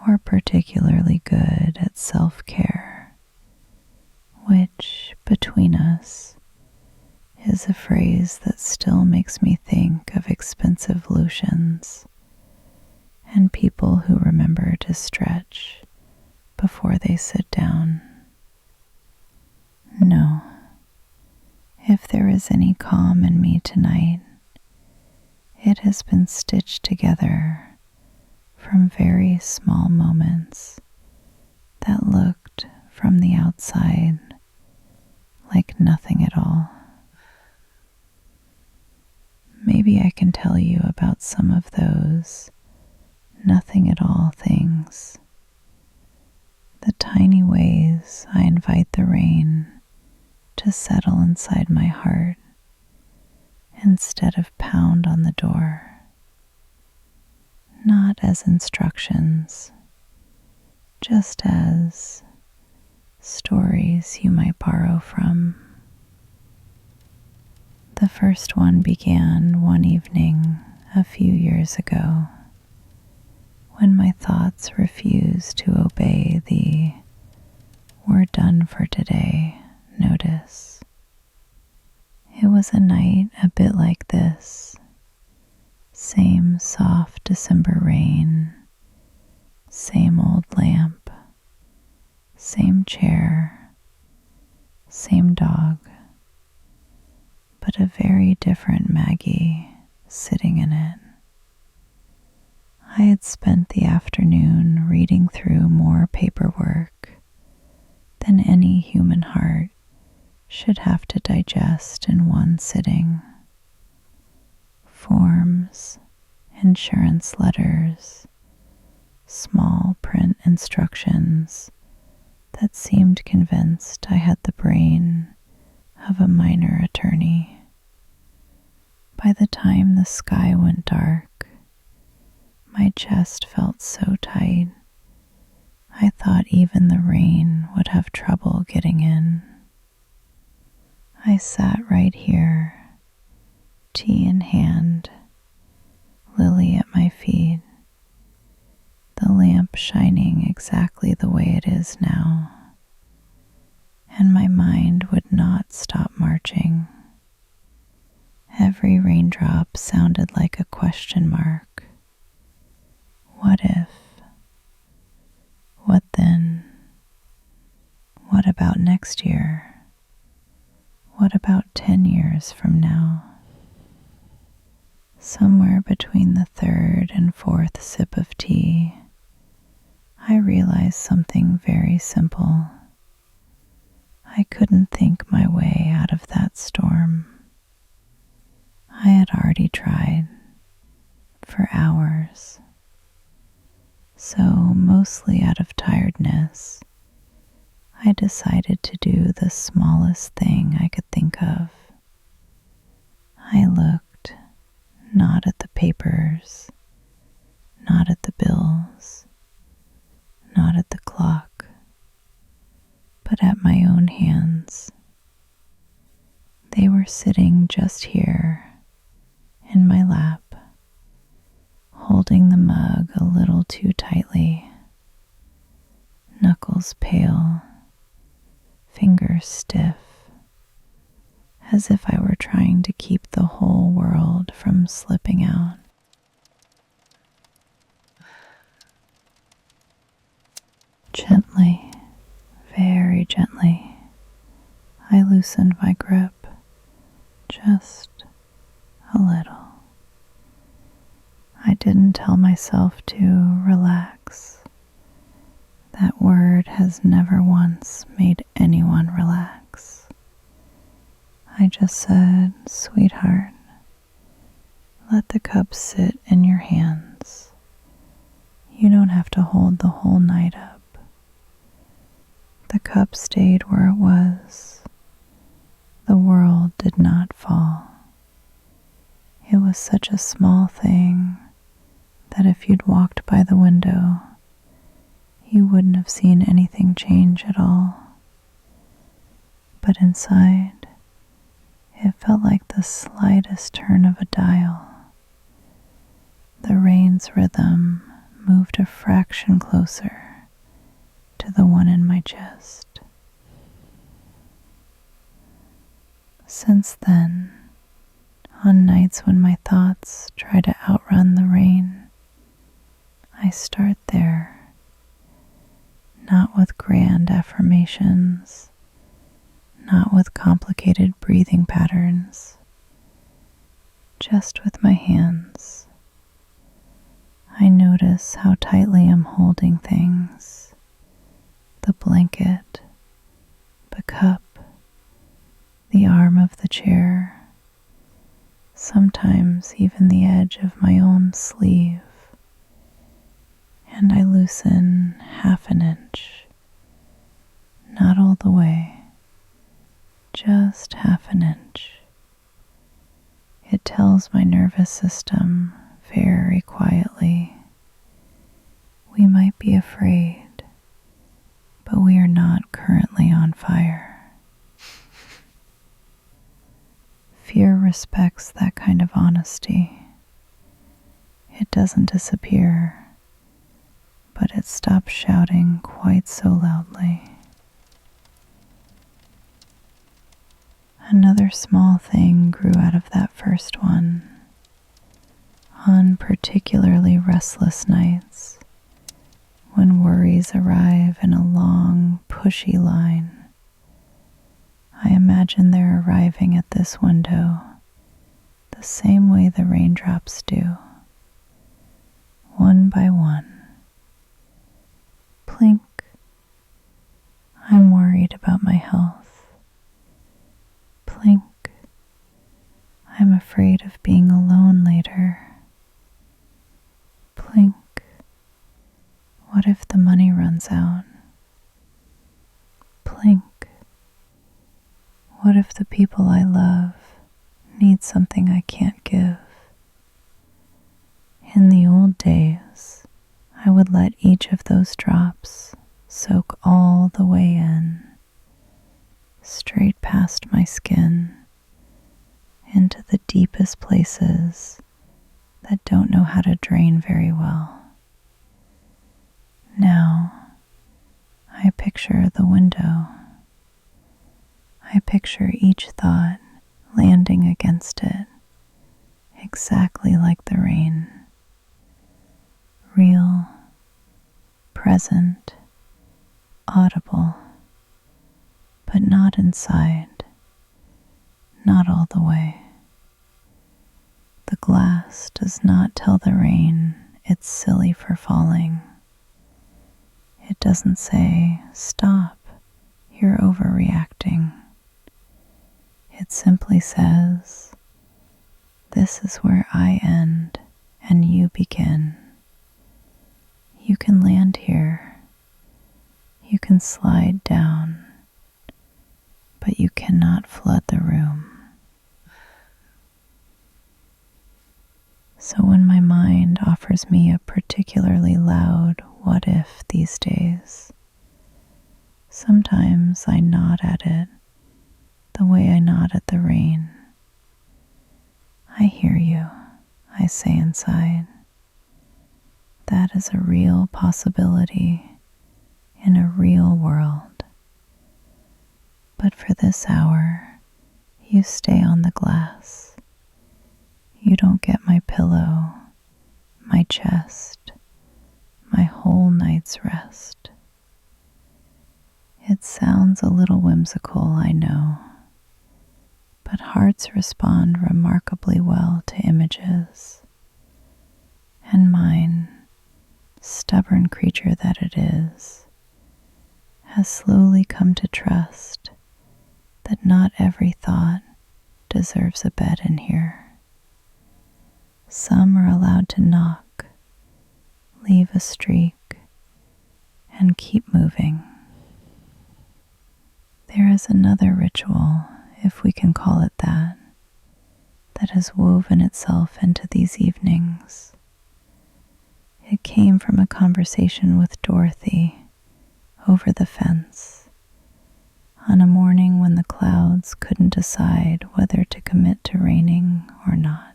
or particularly good at self-care, which, between us, is a phrase that still makes me think of expensive lotions and people who remember to stretch before they sit down. No, if there is any calm in me tonight, it has been stitched together from very small moments that looked from the outside like nothing at all. Maybe I can tell you about some of those nothing at all things, the tiny ways I invite the rain to settle inside my heart instead of pound on the door, not as instructions, just as stories you might borrow from. The first one began one evening a few years ago when my thoughts refused to obey the "we're done for today" notice. It was a night a bit like this. Same soft December rain, same old lamp, same chair, same dog, but a very different Maggie sitting in it. I had spent the afternoon reading through more paperwork than any human heart should have to digest in one sitting. Forms, insurance letters, small print instructions that seemed convinced I had the brain of a minor attorney. By the time the sky went dark, my chest felt so tight, I thought even the rain would have trouble getting in. I sat right here, tea in hand, Lily at my feet, the lamp shining exactly the way it is now, and my mind would not stop marching. Every raindrop sounded like a question mark. What if? What then? What about next year? What about 10 years from now? Somewhere between the third and fourth sip of tea, I realized something very simple. I couldn't think my way out of that storm. I had already tried for hours. So, mostly out of tiredness, I decided to do the smallest thing I could think of. I looked not at the papers, not at the bills, not at the clock, but at my own hands. They were sitting just here in my lap, holding the mug a little too tightly, knuckles pale, fingers stiff, as if I were trying to keep the whole world from slipping out. Gently, very gently, I loosened my grip, just a little. I didn't tell myself to relax. That word has never once made anyone relax. I just said, "Sweetheart, let the cup sit in your hands. You don't have to hold the whole night up." The cup stayed where it was. The world did not fall. It was such a small thing that if you'd walked by the window, you wouldn't have seen anything change at all. But inside, It felt like the slightest turn of a dial. The rain's rhythm moved a fraction closer to the one in my chest. Since then, on nights when my thoughts try to outrun the rain, I start there, not with grand affirmations, not with complicated breathing patterns, just with my hands. I notice how tightly I'm holding things, the blanket, the cup, the arm of the chair, sometimes even the edge of my own sleeve, and I loosen half an inch, not all the way, just half an inch. It tells my nervous system very quietly, we might be afraid, but we are not currently on fire. Fear respects that kind of honesty. It doesn't disappear, but it stops shouting quite so loudly. Another small thing grew out of that first one. On particularly restless nights, when worries arrive in a long, pushy line, I imagine they're arriving at this window the same way the raindrops do, one by one. Plink. I'm worried about my health. Plink. I'm afraid of being alone later. Plink. What if the money runs out? Plink. What if the people I love need something I can't give? In the old days, I would let each of those drops soak all the way in, straight past my skin, into the deepest places that don't know how to drain very well. Now, I picture the window. I picture each thought landing against it, exactly like the rain. Real, present, audible, but not inside, not all the way. The glass does not tell the rain it's silly for falling. It doesn't say, stop, you're overreacting. It simply says, this is where I end and you begin. You can land here. You can slide down, but you cannot flood the room. So when my mind offers me a particularly loud what if these days, sometimes I nod at it the way I nod at the rain. I hear you, I say inside. That is a real possibility in a real world. But for this hour, you stay on the glass. You don't get my pillow, my chest, my whole night's rest. It sounds a little whimsical, I know, but hearts respond remarkably well to images. And mine, stubborn creature that it is, has slowly come to trust that not every thought deserves a bed in here. Some are allowed to knock, leave a streak, and keep moving. There is another ritual, if we can call it that has woven itself into these evenings. It came from a conversation with Dorothy over the fence on a morning when the clouds couldn't decide whether to commit to raining or not.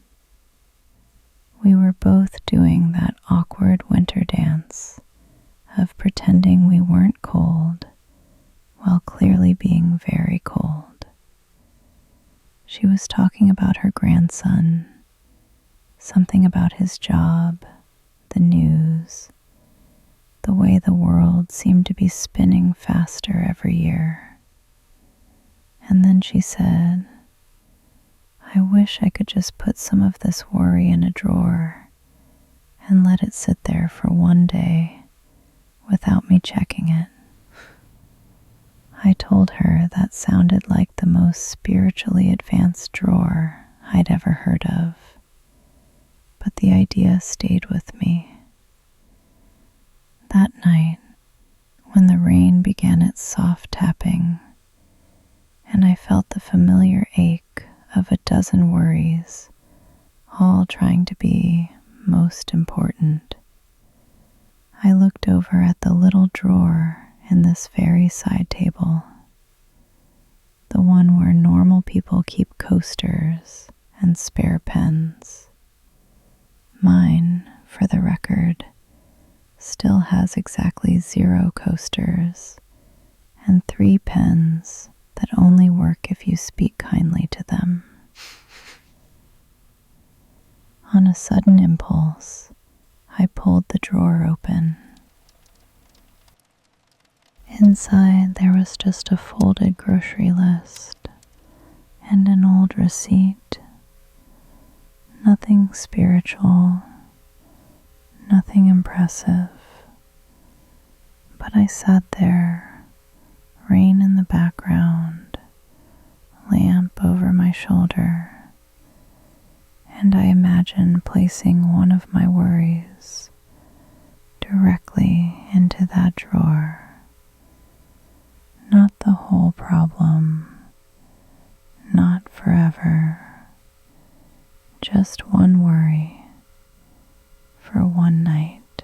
We were both doing that awkward winter dance of pretending we weren't cold while clearly being very cold. She was talking about her grandson, something about his job, the news, the way the world seemed to be spinning faster every year. And then she said, "I wish I could just put some of this worry in a drawer and let it sit there for one day without me checking it." I told her that sounded like the most spiritually advanced drawer I'd ever heard of, but the idea stayed with me. That night, when the rain began its soft tapping, and I felt the familiar ache of a dozen worries, all trying to be most important, I looked over at the little drawer in this very side table, the one where normal people keep coasters and spare pens. Mine, for the record, still has exactly 0 coasters and 3 pens that only work if you speak kindly to them. On a sudden impulse, I pulled the drawer open. Inside there was just a folded grocery list and an old receipt. Nothing spiritual, nothing impressive. But I sat there, rain in the background, lamp over my shoulder, and I imagined placing one of my worries directly into that drawer. Not the whole problem, not forever, just one worry for one night.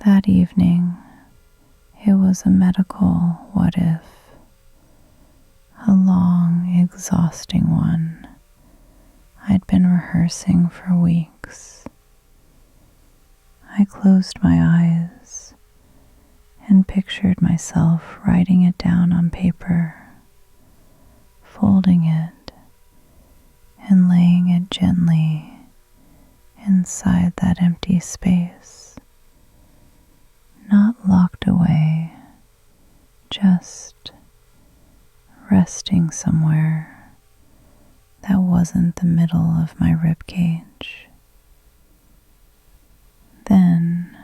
That evening, it was a medical what if, a long, exhausting one I'd been rehearsing for weeks. I closed my eyes and pictured myself writing it down on paper, folding it and laying it gently inside that empty space, not locked away, just resting somewhere that wasn't the middle of my ribcage. Then,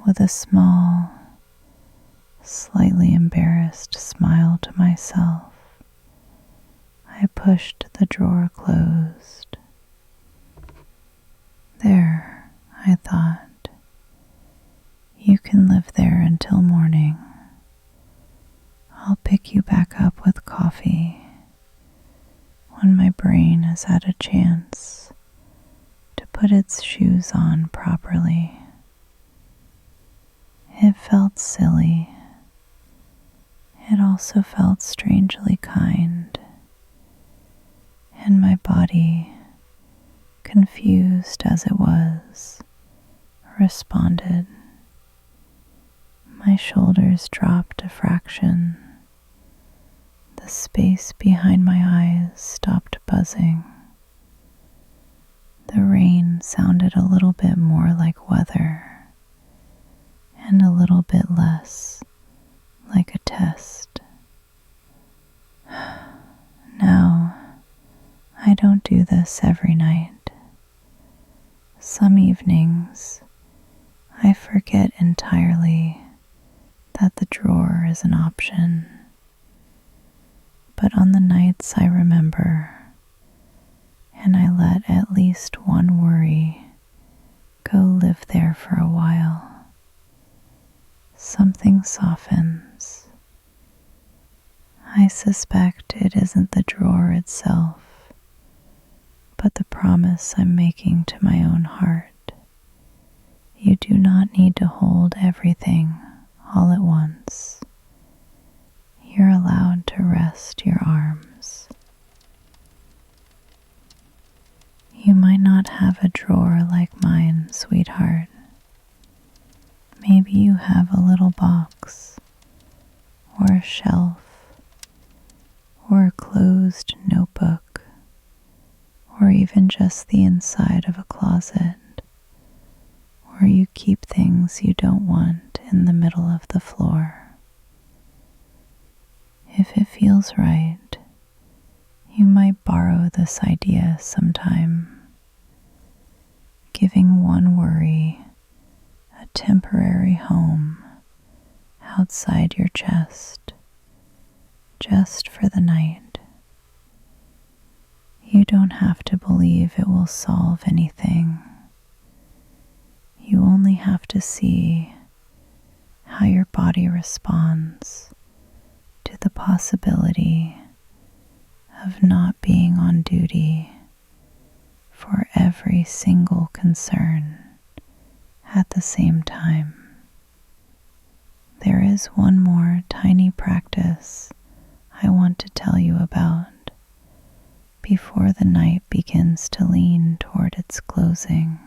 with a small, slightly embarrassed smile to myself, I pushed the drawer closed. There, I thought, you can live there until morning. I'll pick you back up with coffee when my brain has had a chance to put its shoes on properly. It felt silly. It also felt strangely kind, and my body, confused as it was, responded. My shoulders dropped a fraction. The space behind my eyes stopped buzzing. The rain sounded a little bit more like weather, and a little bit less like a test. Now, I don't do this every night. Some evenings, I forget entirely that the drawer is an option. But on the nights I remember, and I let at least one worry go live there for a while, something softens. I suspect it isn't the drawer itself, but the promise I'm making to my own heart. You do not need to hold everything all at once. You're allowed to rest a shelf, or a closed notebook, or even just the inside of a closet, where you keep things you don't want in the middle of the floor. If it feels right, you might borrow this idea sometime, giving one worry a temporary home outside your chest, just for the night. You don't have to believe it will solve anything. You only have to see how your body responds to the possibility of not being on duty for every single concern at the same time. There is one more tiny practice I want to tell you about before the night begins to lean toward its closing.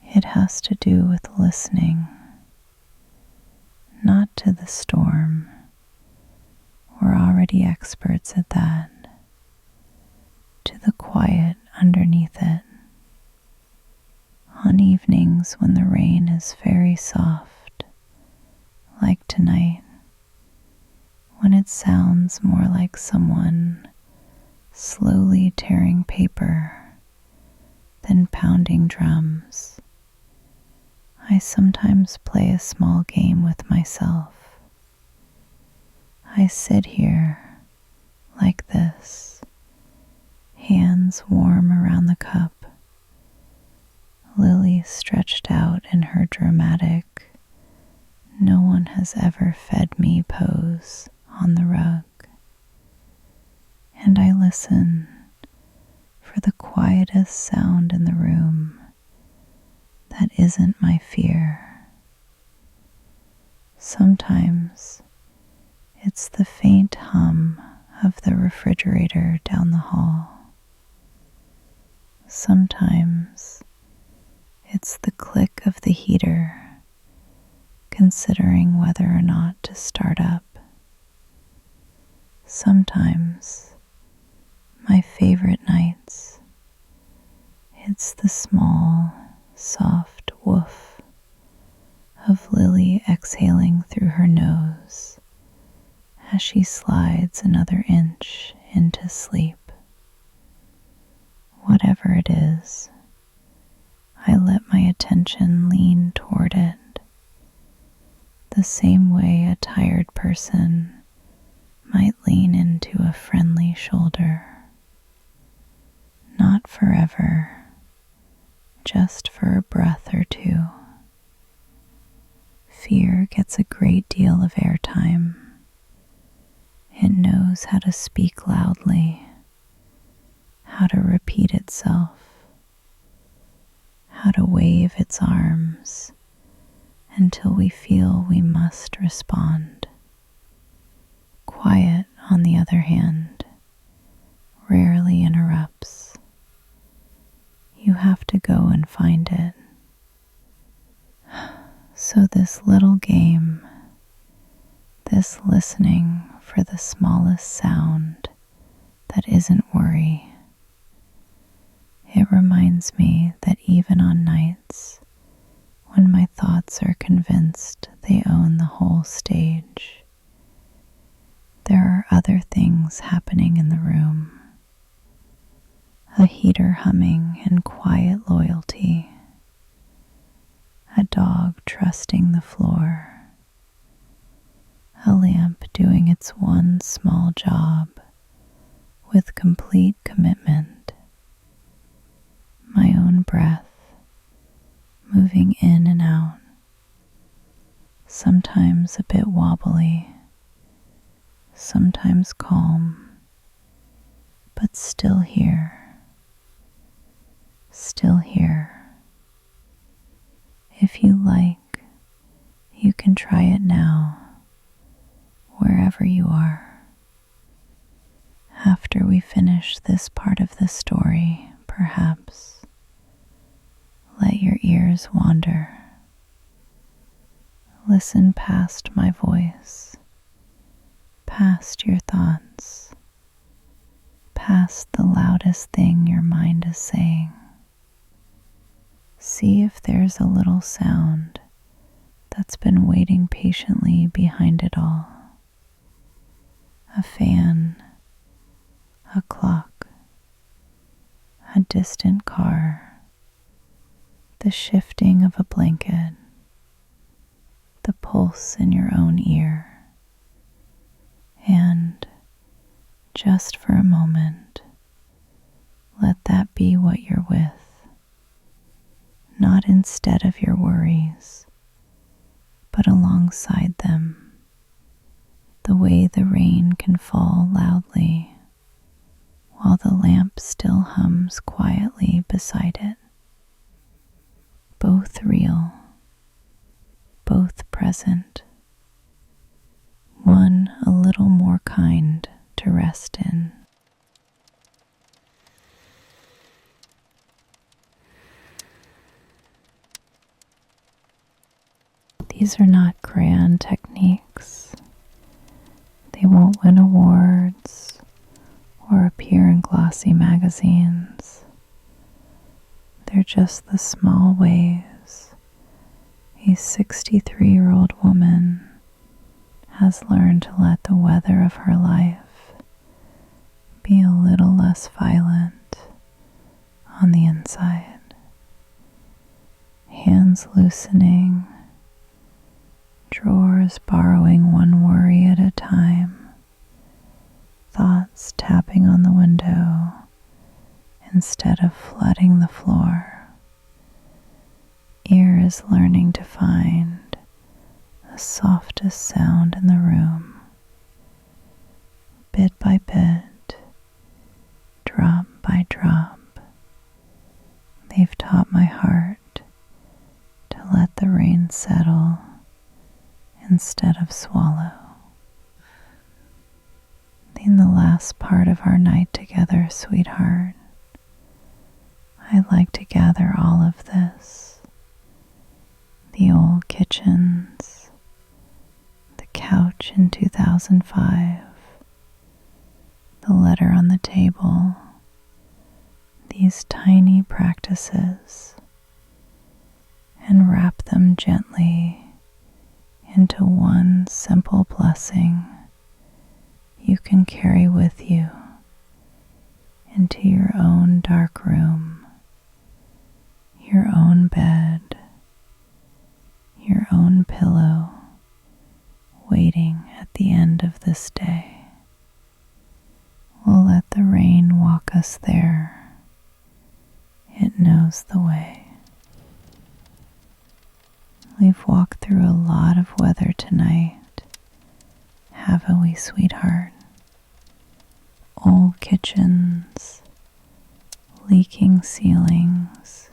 It has to do with listening, not to the storm. We're already experts at that. To the quiet underneath it. On evenings when the rain is very soft, like tonight, when it sounds more like someone slowly tearing paper than pounding drums, I sometimes play a small game with myself. I sit here like this, hands warm around the cup, Lily stretched out in her dramatic, no one has ever fed me pose on the rug. And I listen for the quietest sound in the room that isn't my fear. Sometimes it's the faint hum of the refrigerator down the hall. Sometimes it's the click of the heater, considering whether or not to start up. Sometimes, my favorite nights, it's the small, soft woof of Lily exhaling through her nose as she slides another inch into sleep. Whatever it is, I let my attention lean toward it, the same way a tired person might lean into a friendly shoulder. Not forever, just for a breath or two. Fear gets a great deal of airtime. It knows how to speak loudly, how to repeat itself, how to wave its arms until we feel we must respond. Quiet, on the other hand, rarely interrupts. You have to go and find it. So this little game, this listening for the smallest sound that isn't worry, it reminds me that even on nights when my thoughts are convinced they own the whole stage, there are other things happening in the room. A heater humming in quiet loyalty, a dog trusting the floor, a lamp doing its one small job with complete commitment, my own breath moving in and out, sometimes a bit wobbly, sometimes calm, but still here. Still here. If you like, you can try it now, wherever you are. After we finish this part of the story, perhaps, let your ears wander. Listen past my voice, past your thoughts, past the loudest thing your mind is saying. See if there's a little sound that's been waiting patiently behind it all. A fan, a clock, a distant car, the shifting of a blanket, the pulse in your own ear. And just for a moment, let that be what you're with, not instead of your worries, but alongside them, the way the rain can fall loudly while the lamp still hums quietly beside it. Both real, both present, one a little more kind to rest in. These are not grand techniques. They won't win awards or appear in glossy magazines. They're just the small ways a 63-year-old woman has learned to let the weather of her life be a little less violent on the inside. Hands loosening, drawers borrowing one worry at a time, thoughts tapping on the window instead of flooding the floor. Ear is learning to find the softest sound in the room. Bit by bit, drop by drop, they've taught my heart to let the rain settle instead of swallow. In the last part of our night together, sweetheart, I'd like to gather all of this. The old kitchens, the couch in 2005, the letter on the table, these tiny practices, and wrap them gently into one simple blessing you can carry with you into your own dark room, your own bed, your own pillow, waiting at the end of this day. We'll let the rain walk us there. It knows the way. We've walked through a lot of weather tonight, haven't we, sweetheart? Old kitchens, leaking ceilings,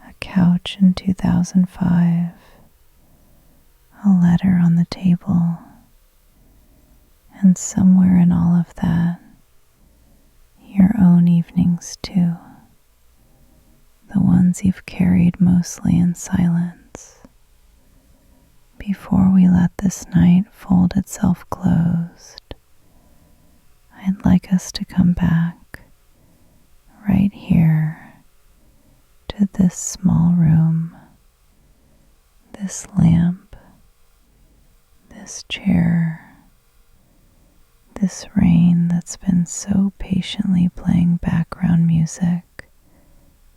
a couch in 2005, a letter on the table, and somewhere in all of that, your own evenings too, the ones you've carried mostly in silence. Before we let this night fold itself closed, I'd like us to come back right here to this small room, this lamp, this chair, this rain that's been so patiently playing background music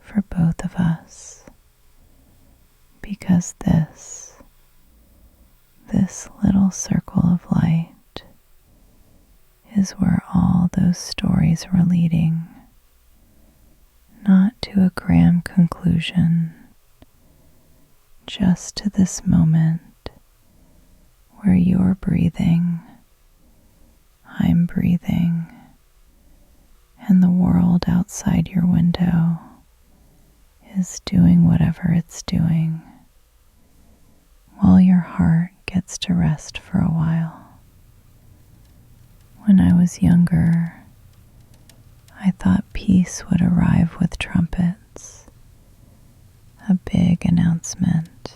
for both of us, because this little circle of light is where all those stories were leading, not to a grand conclusion, just to this moment where you're breathing, I'm breathing, and the world outside your window is doing whatever it's doing, while your heart gets to rest for a while. When I was younger, I thought peace would arrive with trumpets, a big announcement,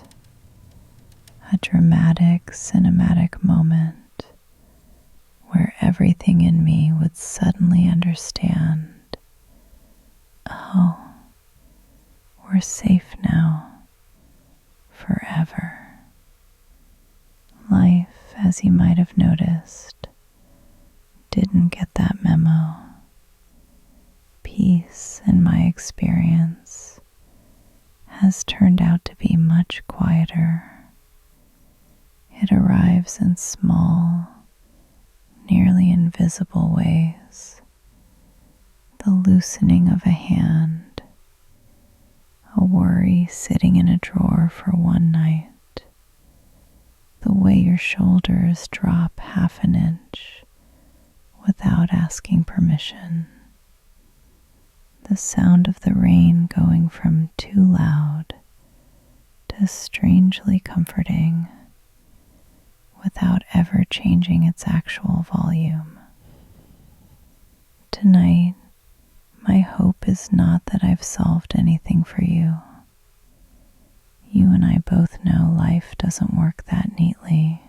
a dramatic cinematic moment where everything in me would suddenly understand, oh, we're safe now, forever. Life, as you might have noticed, didn't get that memo. Peace, in my experience, has turned out to be much quieter. It arrives in small, nearly invisible ways. The loosening of a hand, a worry sitting in a drawer for one night, the way your shoulders drop half an inch without asking permission, the sound of the rain going from too loud to strangely comforting without ever changing its actual volume. Tonight, my hope is not that I've solved anything for you. You and I both know life doesn't work that neatly.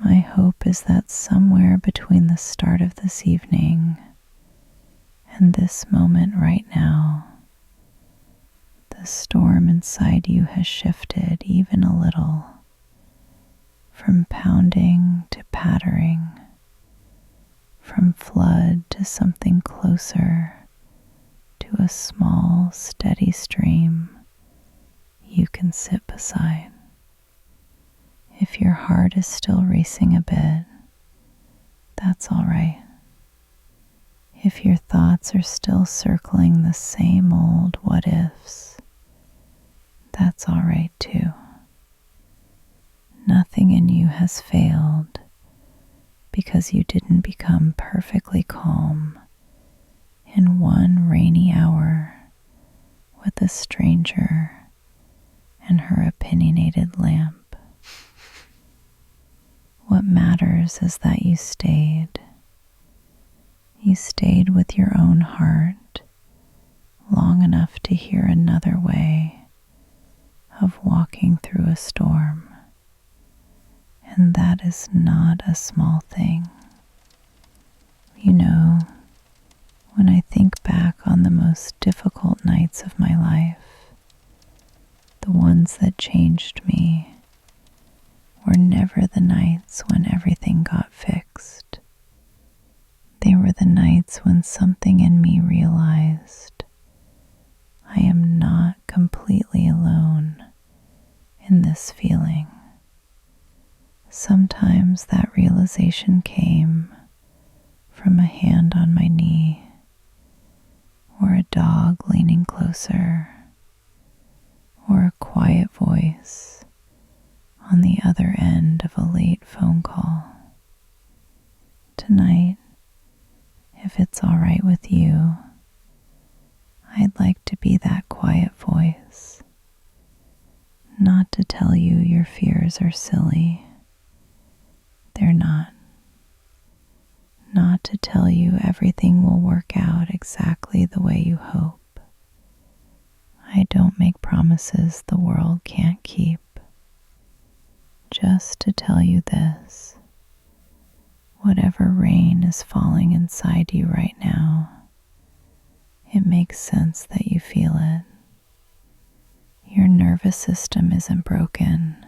My hope is that somewhere between the start of this evening and this moment right now, the storm inside you has shifted even a little, from pounding to pattering, from flood to something closer to a small, steady stream you can sit beside. If your heart is still racing a bit, that's all right. If your thoughts are still circling the same old what ifs, that's all right too. Nothing in you has failed because you didn't become perfectly calm in one rainy hour with a stranger and her opinionated lamp. What matters is that you stayed. You stayed with your own heart long enough to hear another way of walking through a storm. And that is not a small thing. You know, when I think back on the most difficult nights of my life, the ones that changed me were never the nights when everything got fixed. They were the nights when something in me realized I am not completely alone in this feeling. Sometimes that realization came from a hand on my knee, or a dog leaning closer, or a quiet voice on the other end of a late phone call. Tonight, if it's all right with you, I'd like to be that quiet voice, not to tell you your fears are silly. They're not. Not to tell you everything will work out exactly the way you hope. I don't make promises the world can't keep. Just to tell you this: whatever rain is falling inside you right now, it makes sense that you feel it. Your nervous system isn't broken.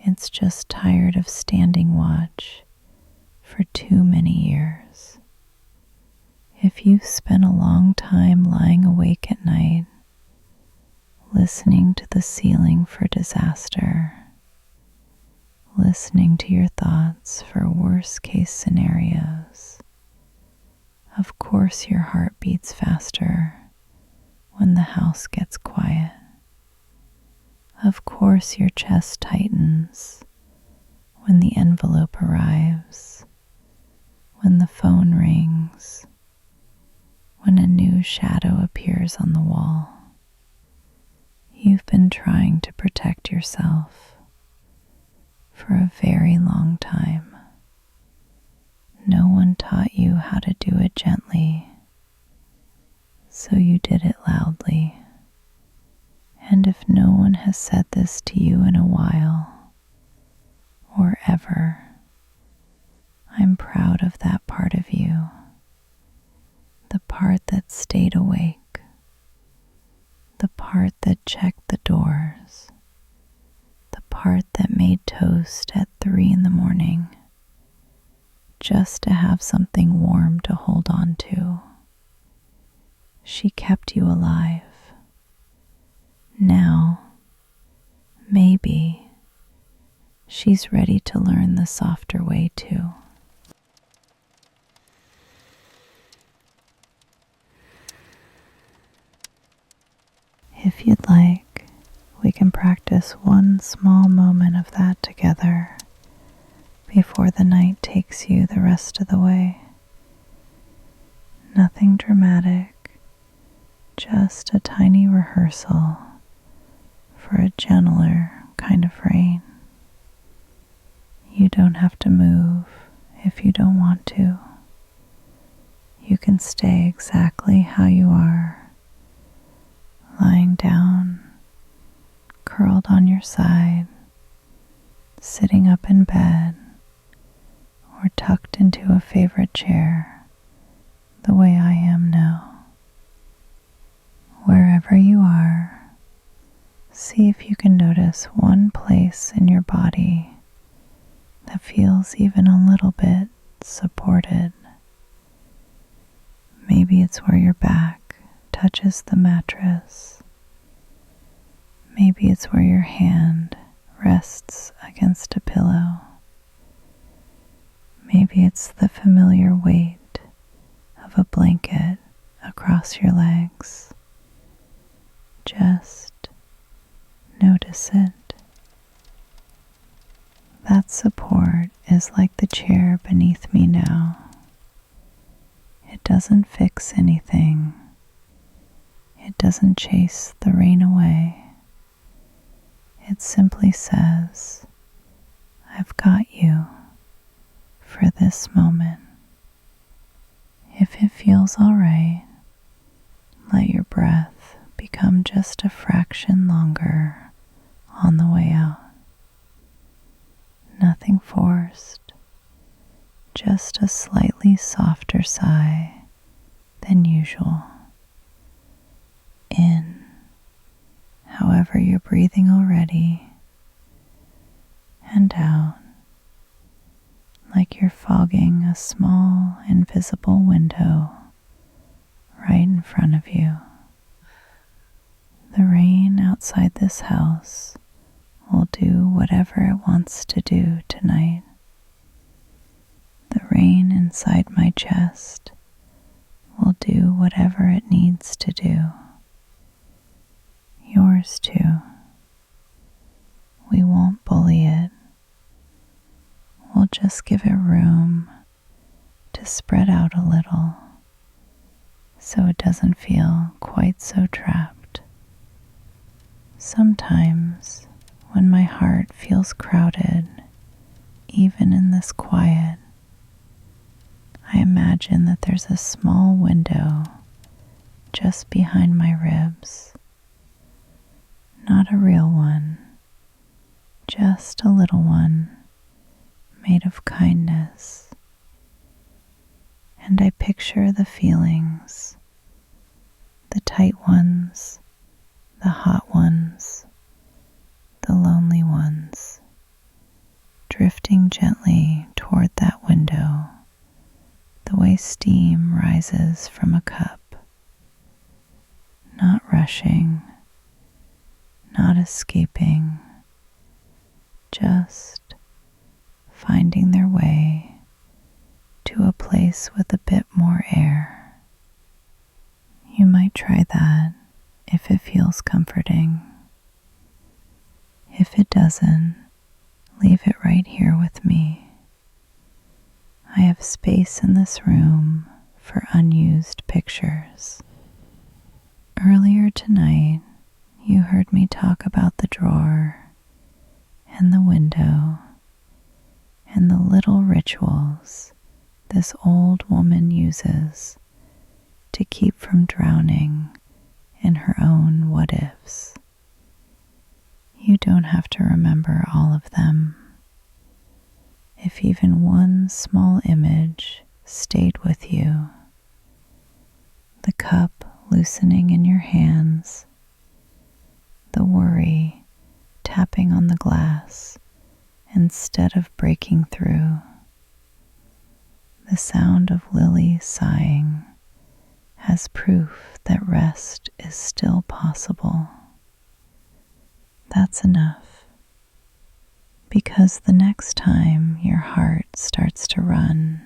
It's just tired of standing watch for too many years. If you've spent a long time lying awake at night, listening to the ceiling for disaster, listening to your thoughts for worst case scenarios, of course your heart beats faster when the house gets quiet. Of course your chest tightens when the envelope arrives, when the phone rings, when a new shadow appears on the wall. You've been trying to protect yourself for a very long time. No one taught you how to do it gently, so you did it loudly. And if no one has has said this to you in a while or ever, I'm proud of that part of you, the part that stayed awake, the part that checked the doors, the part that made toast at 3 in the morning just to have something warm to hold on to. She kept you alive. Now, maybe, she's ready to learn the softer way too. If you'd like, we can practice one small moment of that together before the night takes you the rest of the way. Nothing dramatic, just a tiny rehearsal for a gentler kind of rain. You don't have to move if you don't want to. You can stay exactly how you are, lying down, curled on your side, sitting up in bed, or tucked into a favorite chair, the way I am now. Wherever you are, see if you can notice one place in your body that feels even a little bit supported. Maybe it's where your back touches the mattress. Maybe it's where your hand rests against a pillow. Maybe it's the familiar weight of a blanket across your legs. Just notice it. That support is like the chair beneath me now. It doesn't fix anything. It doesn't chase the rain away. It simply says, I've got you for this moment. If it feels all right, let your breath become just a fraction longer on the way out. Nothing forced, just a slightly softer sigh than usual. In, however you're breathing already, and out, like you're fogging a small invisible window right in front of you. The rain outside this house will do whatever it wants to do tonight. The rain inside my chest will do whatever it needs to do. Yours too. We won't bully it. We'll just give it room to spread out a little so it doesn't feel quite so trapped. Sometimes, when my heart feels crowded, even in this quiet, I imagine that there's a small window just behind my ribs. Not a real one, just a little one made of kindness. And I picture the feelings, the tight ones, the hot ones, the lonely ones, drifting gently toward that window, the way steam rises from a cup. Not rushing, not escaping, just finding their way to a place with a bit more air. You might try that if it feels comforting. If it doesn't, leave it right here with me. I have space in this room for unused pictures. Earlier tonight, you heard me talk about the drawer and the window and the little rituals this old woman uses to keep from drowning in her own what-ifs. You don't have to remember all of them. If even one small image stayed with you, the cup loosening in your hands, the worry tapping on the glass instead of breaking through, the sound of Lily sighing as proof that rest is still possible. That's enough, because the next time your heart starts to run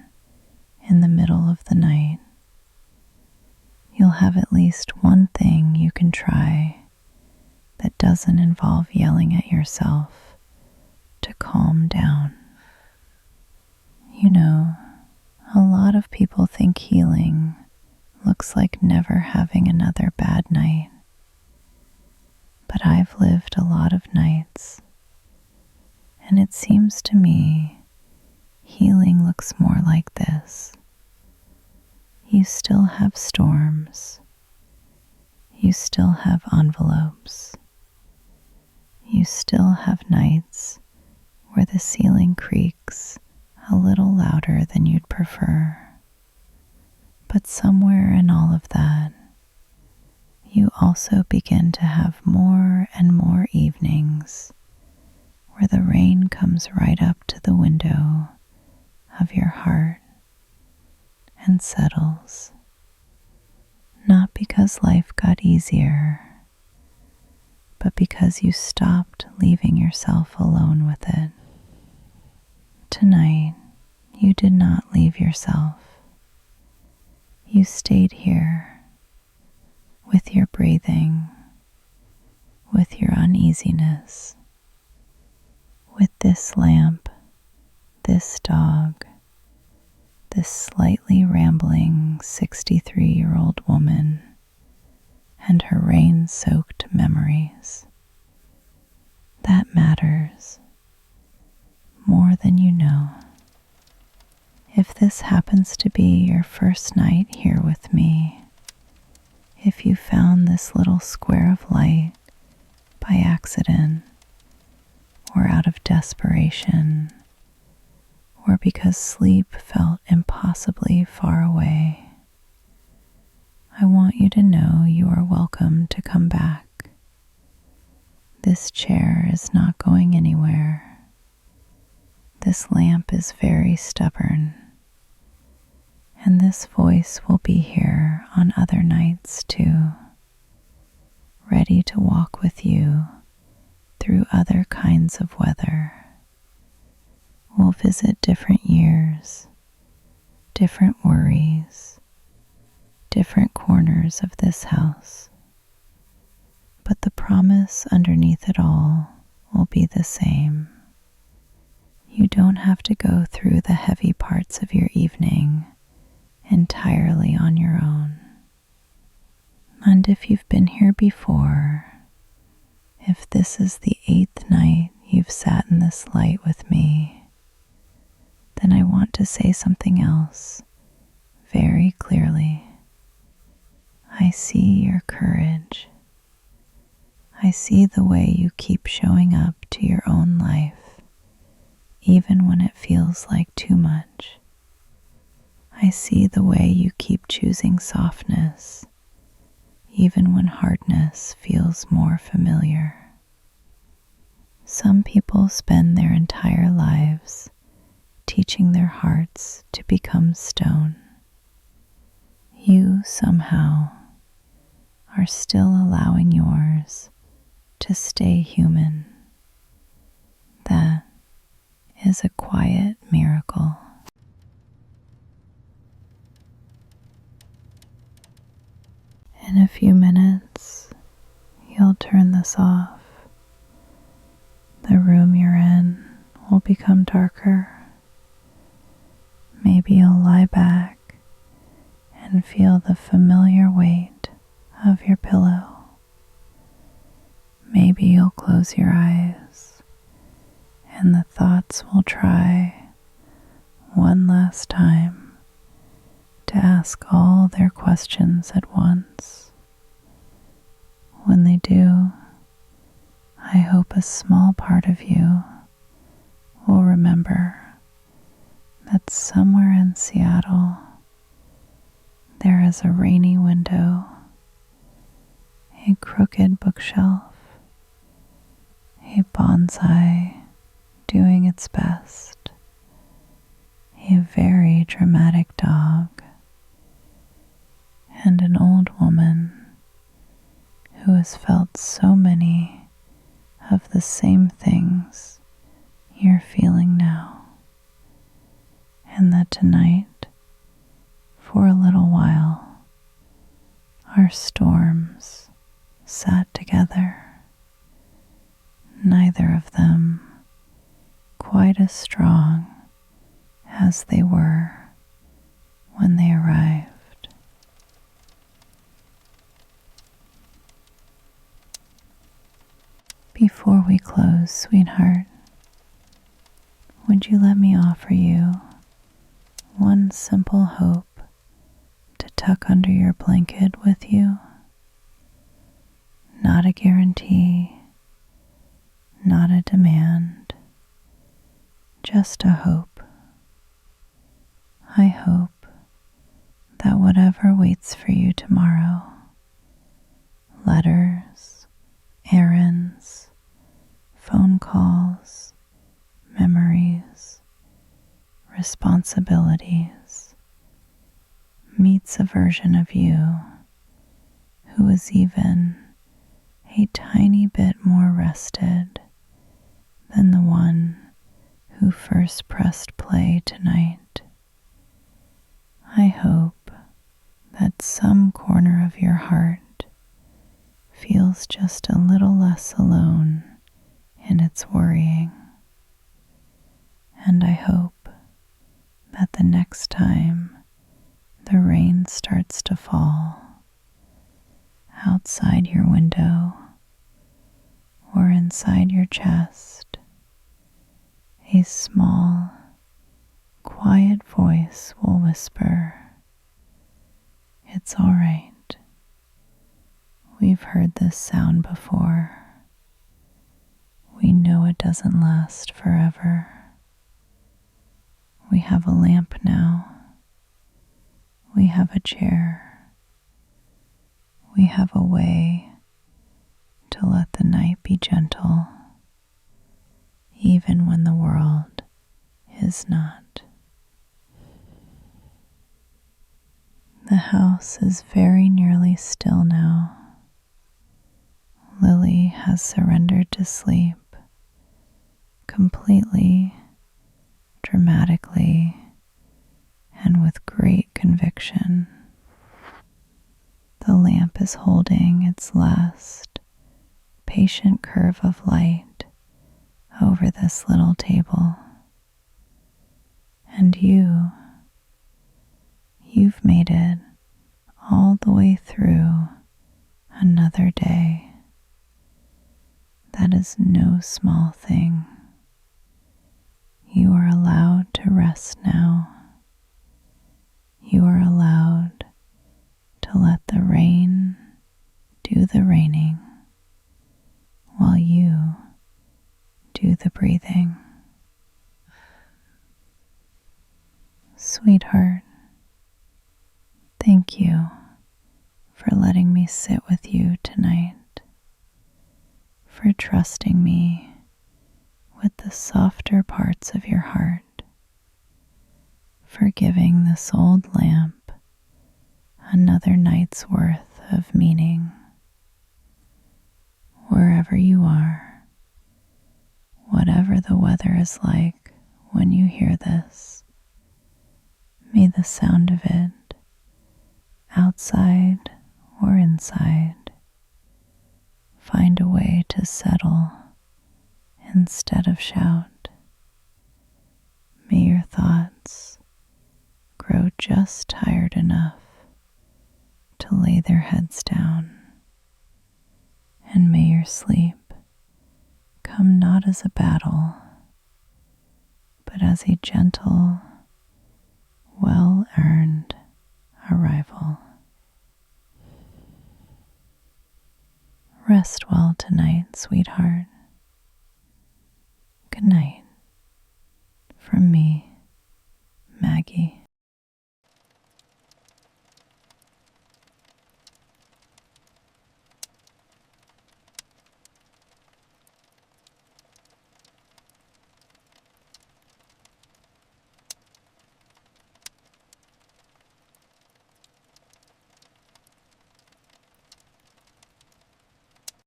in the middle of the night, you'll have at least one thing you can try that doesn't involve yelling at yourself to calm down. You know, a lot of people think healing looks like never having another bad night. But I've lived a lot of nights, and it seems to me healing looks more like this. You still have storms. You still have envelopes. You still have nights where the ceiling creaks a little louder than you'd prefer. But somewhere in all of that, you also begin to have more and more evenings where the rain comes right up to the window of your heart and settles, not because life got easier, but because you stopped leaving yourself alone with it. Tonight, you did not leave yourself. You stayed here with your breathing, with your uneasiness, with this lamp, this dog, this slightly rambling 63-year-old woman, and her rain-soaked memories. That matters more than you know. If this happens to be your first night here with me, if you found this little square of light by accident, or out of desperation, or because sleep felt impossibly far away, I want you to know you are welcome to come back. This chair is not going anywhere. This lamp is very stubborn. And this voice will be here on other nights too, ready to walk with you through other kinds of weather. We'll visit different years, different worries, different corners of this house. But the promise underneath it all will be the same. You don't have to go through the heavy parts of your evening entirely on your own. And if you've been here before, if this is the 8th night you've sat in this light with me, then I want to say something else very clearly. I see your courage. I see the way you keep showing up to your own life, even when it feels like too much. I see the way you keep choosing softness, even when hardness feels more familiar. Some people spend their entire lives teaching their hearts to become stone. You somehow are still allowing yours to stay human. That is a quiet miracle. In a few minutes, you'll turn this off. The room you're in will become darker. Maybe you'll lie back and feel the familiar weight of your pillow. Maybe you'll close your eyes and the thoughts will try one last time to ask all their questions at once. When they do, I hope a small part of you will remember that somewhere in Seattle there is a rainy window, a crooked bookshelf, a bonsai doing its best, a very dramatic dog, and an old woman who has felt so many of the same things you're feeling now, and that tonight, for a little while, our storms sat together, neither of them quite as strong as they were when they arrived. Before we close, sweetheart, would you let me offer you one simple hope to tuck under your blanket with you? Not a guarantee, not a demand, just a hope. I hope that whatever waits for you tomorrow, letters, errands, phone calls, memories, responsibilities, meets a version of you who is even a tiny bit more rested than the one who first pressed play tonight. I hope that some corner of your heart feels just a little less alone in its worrying. And I hope that the next time the rain starts to fall outside your window or inside your chest, a small, quiet voice will whisper, "It's all right. We've heard this sound before. We know it doesn't last forever. We have a lamp now. We have a chair. We have a way to let the night be gentle, even when the world is not." The house is very nearly still now. Lily has surrendered to sleep, completely, dramatically, and with great conviction. The lamp is holding its last patient curve of light over this little table. And you've made it all the way through another day. That is no small thing. You are allowed to rest now. You are allowed to let the rain do the raining while you do the breathing. Sweetheart, thank you for letting me sit with you tonight, for trusting me with the softer parts of your heart, for giving this old lamp another night's worth of meaning. Wherever you are, whatever the weather is like when you hear this, may the sound of it, outside or inside, find a way to settle instead of shout. May your thoughts grow just tired enough to lay their heads down, and may your sleep come not as a battle, but as a gentle, well-earned arrival. Rest well tonight, sweetheart. Good night from me, Maggie.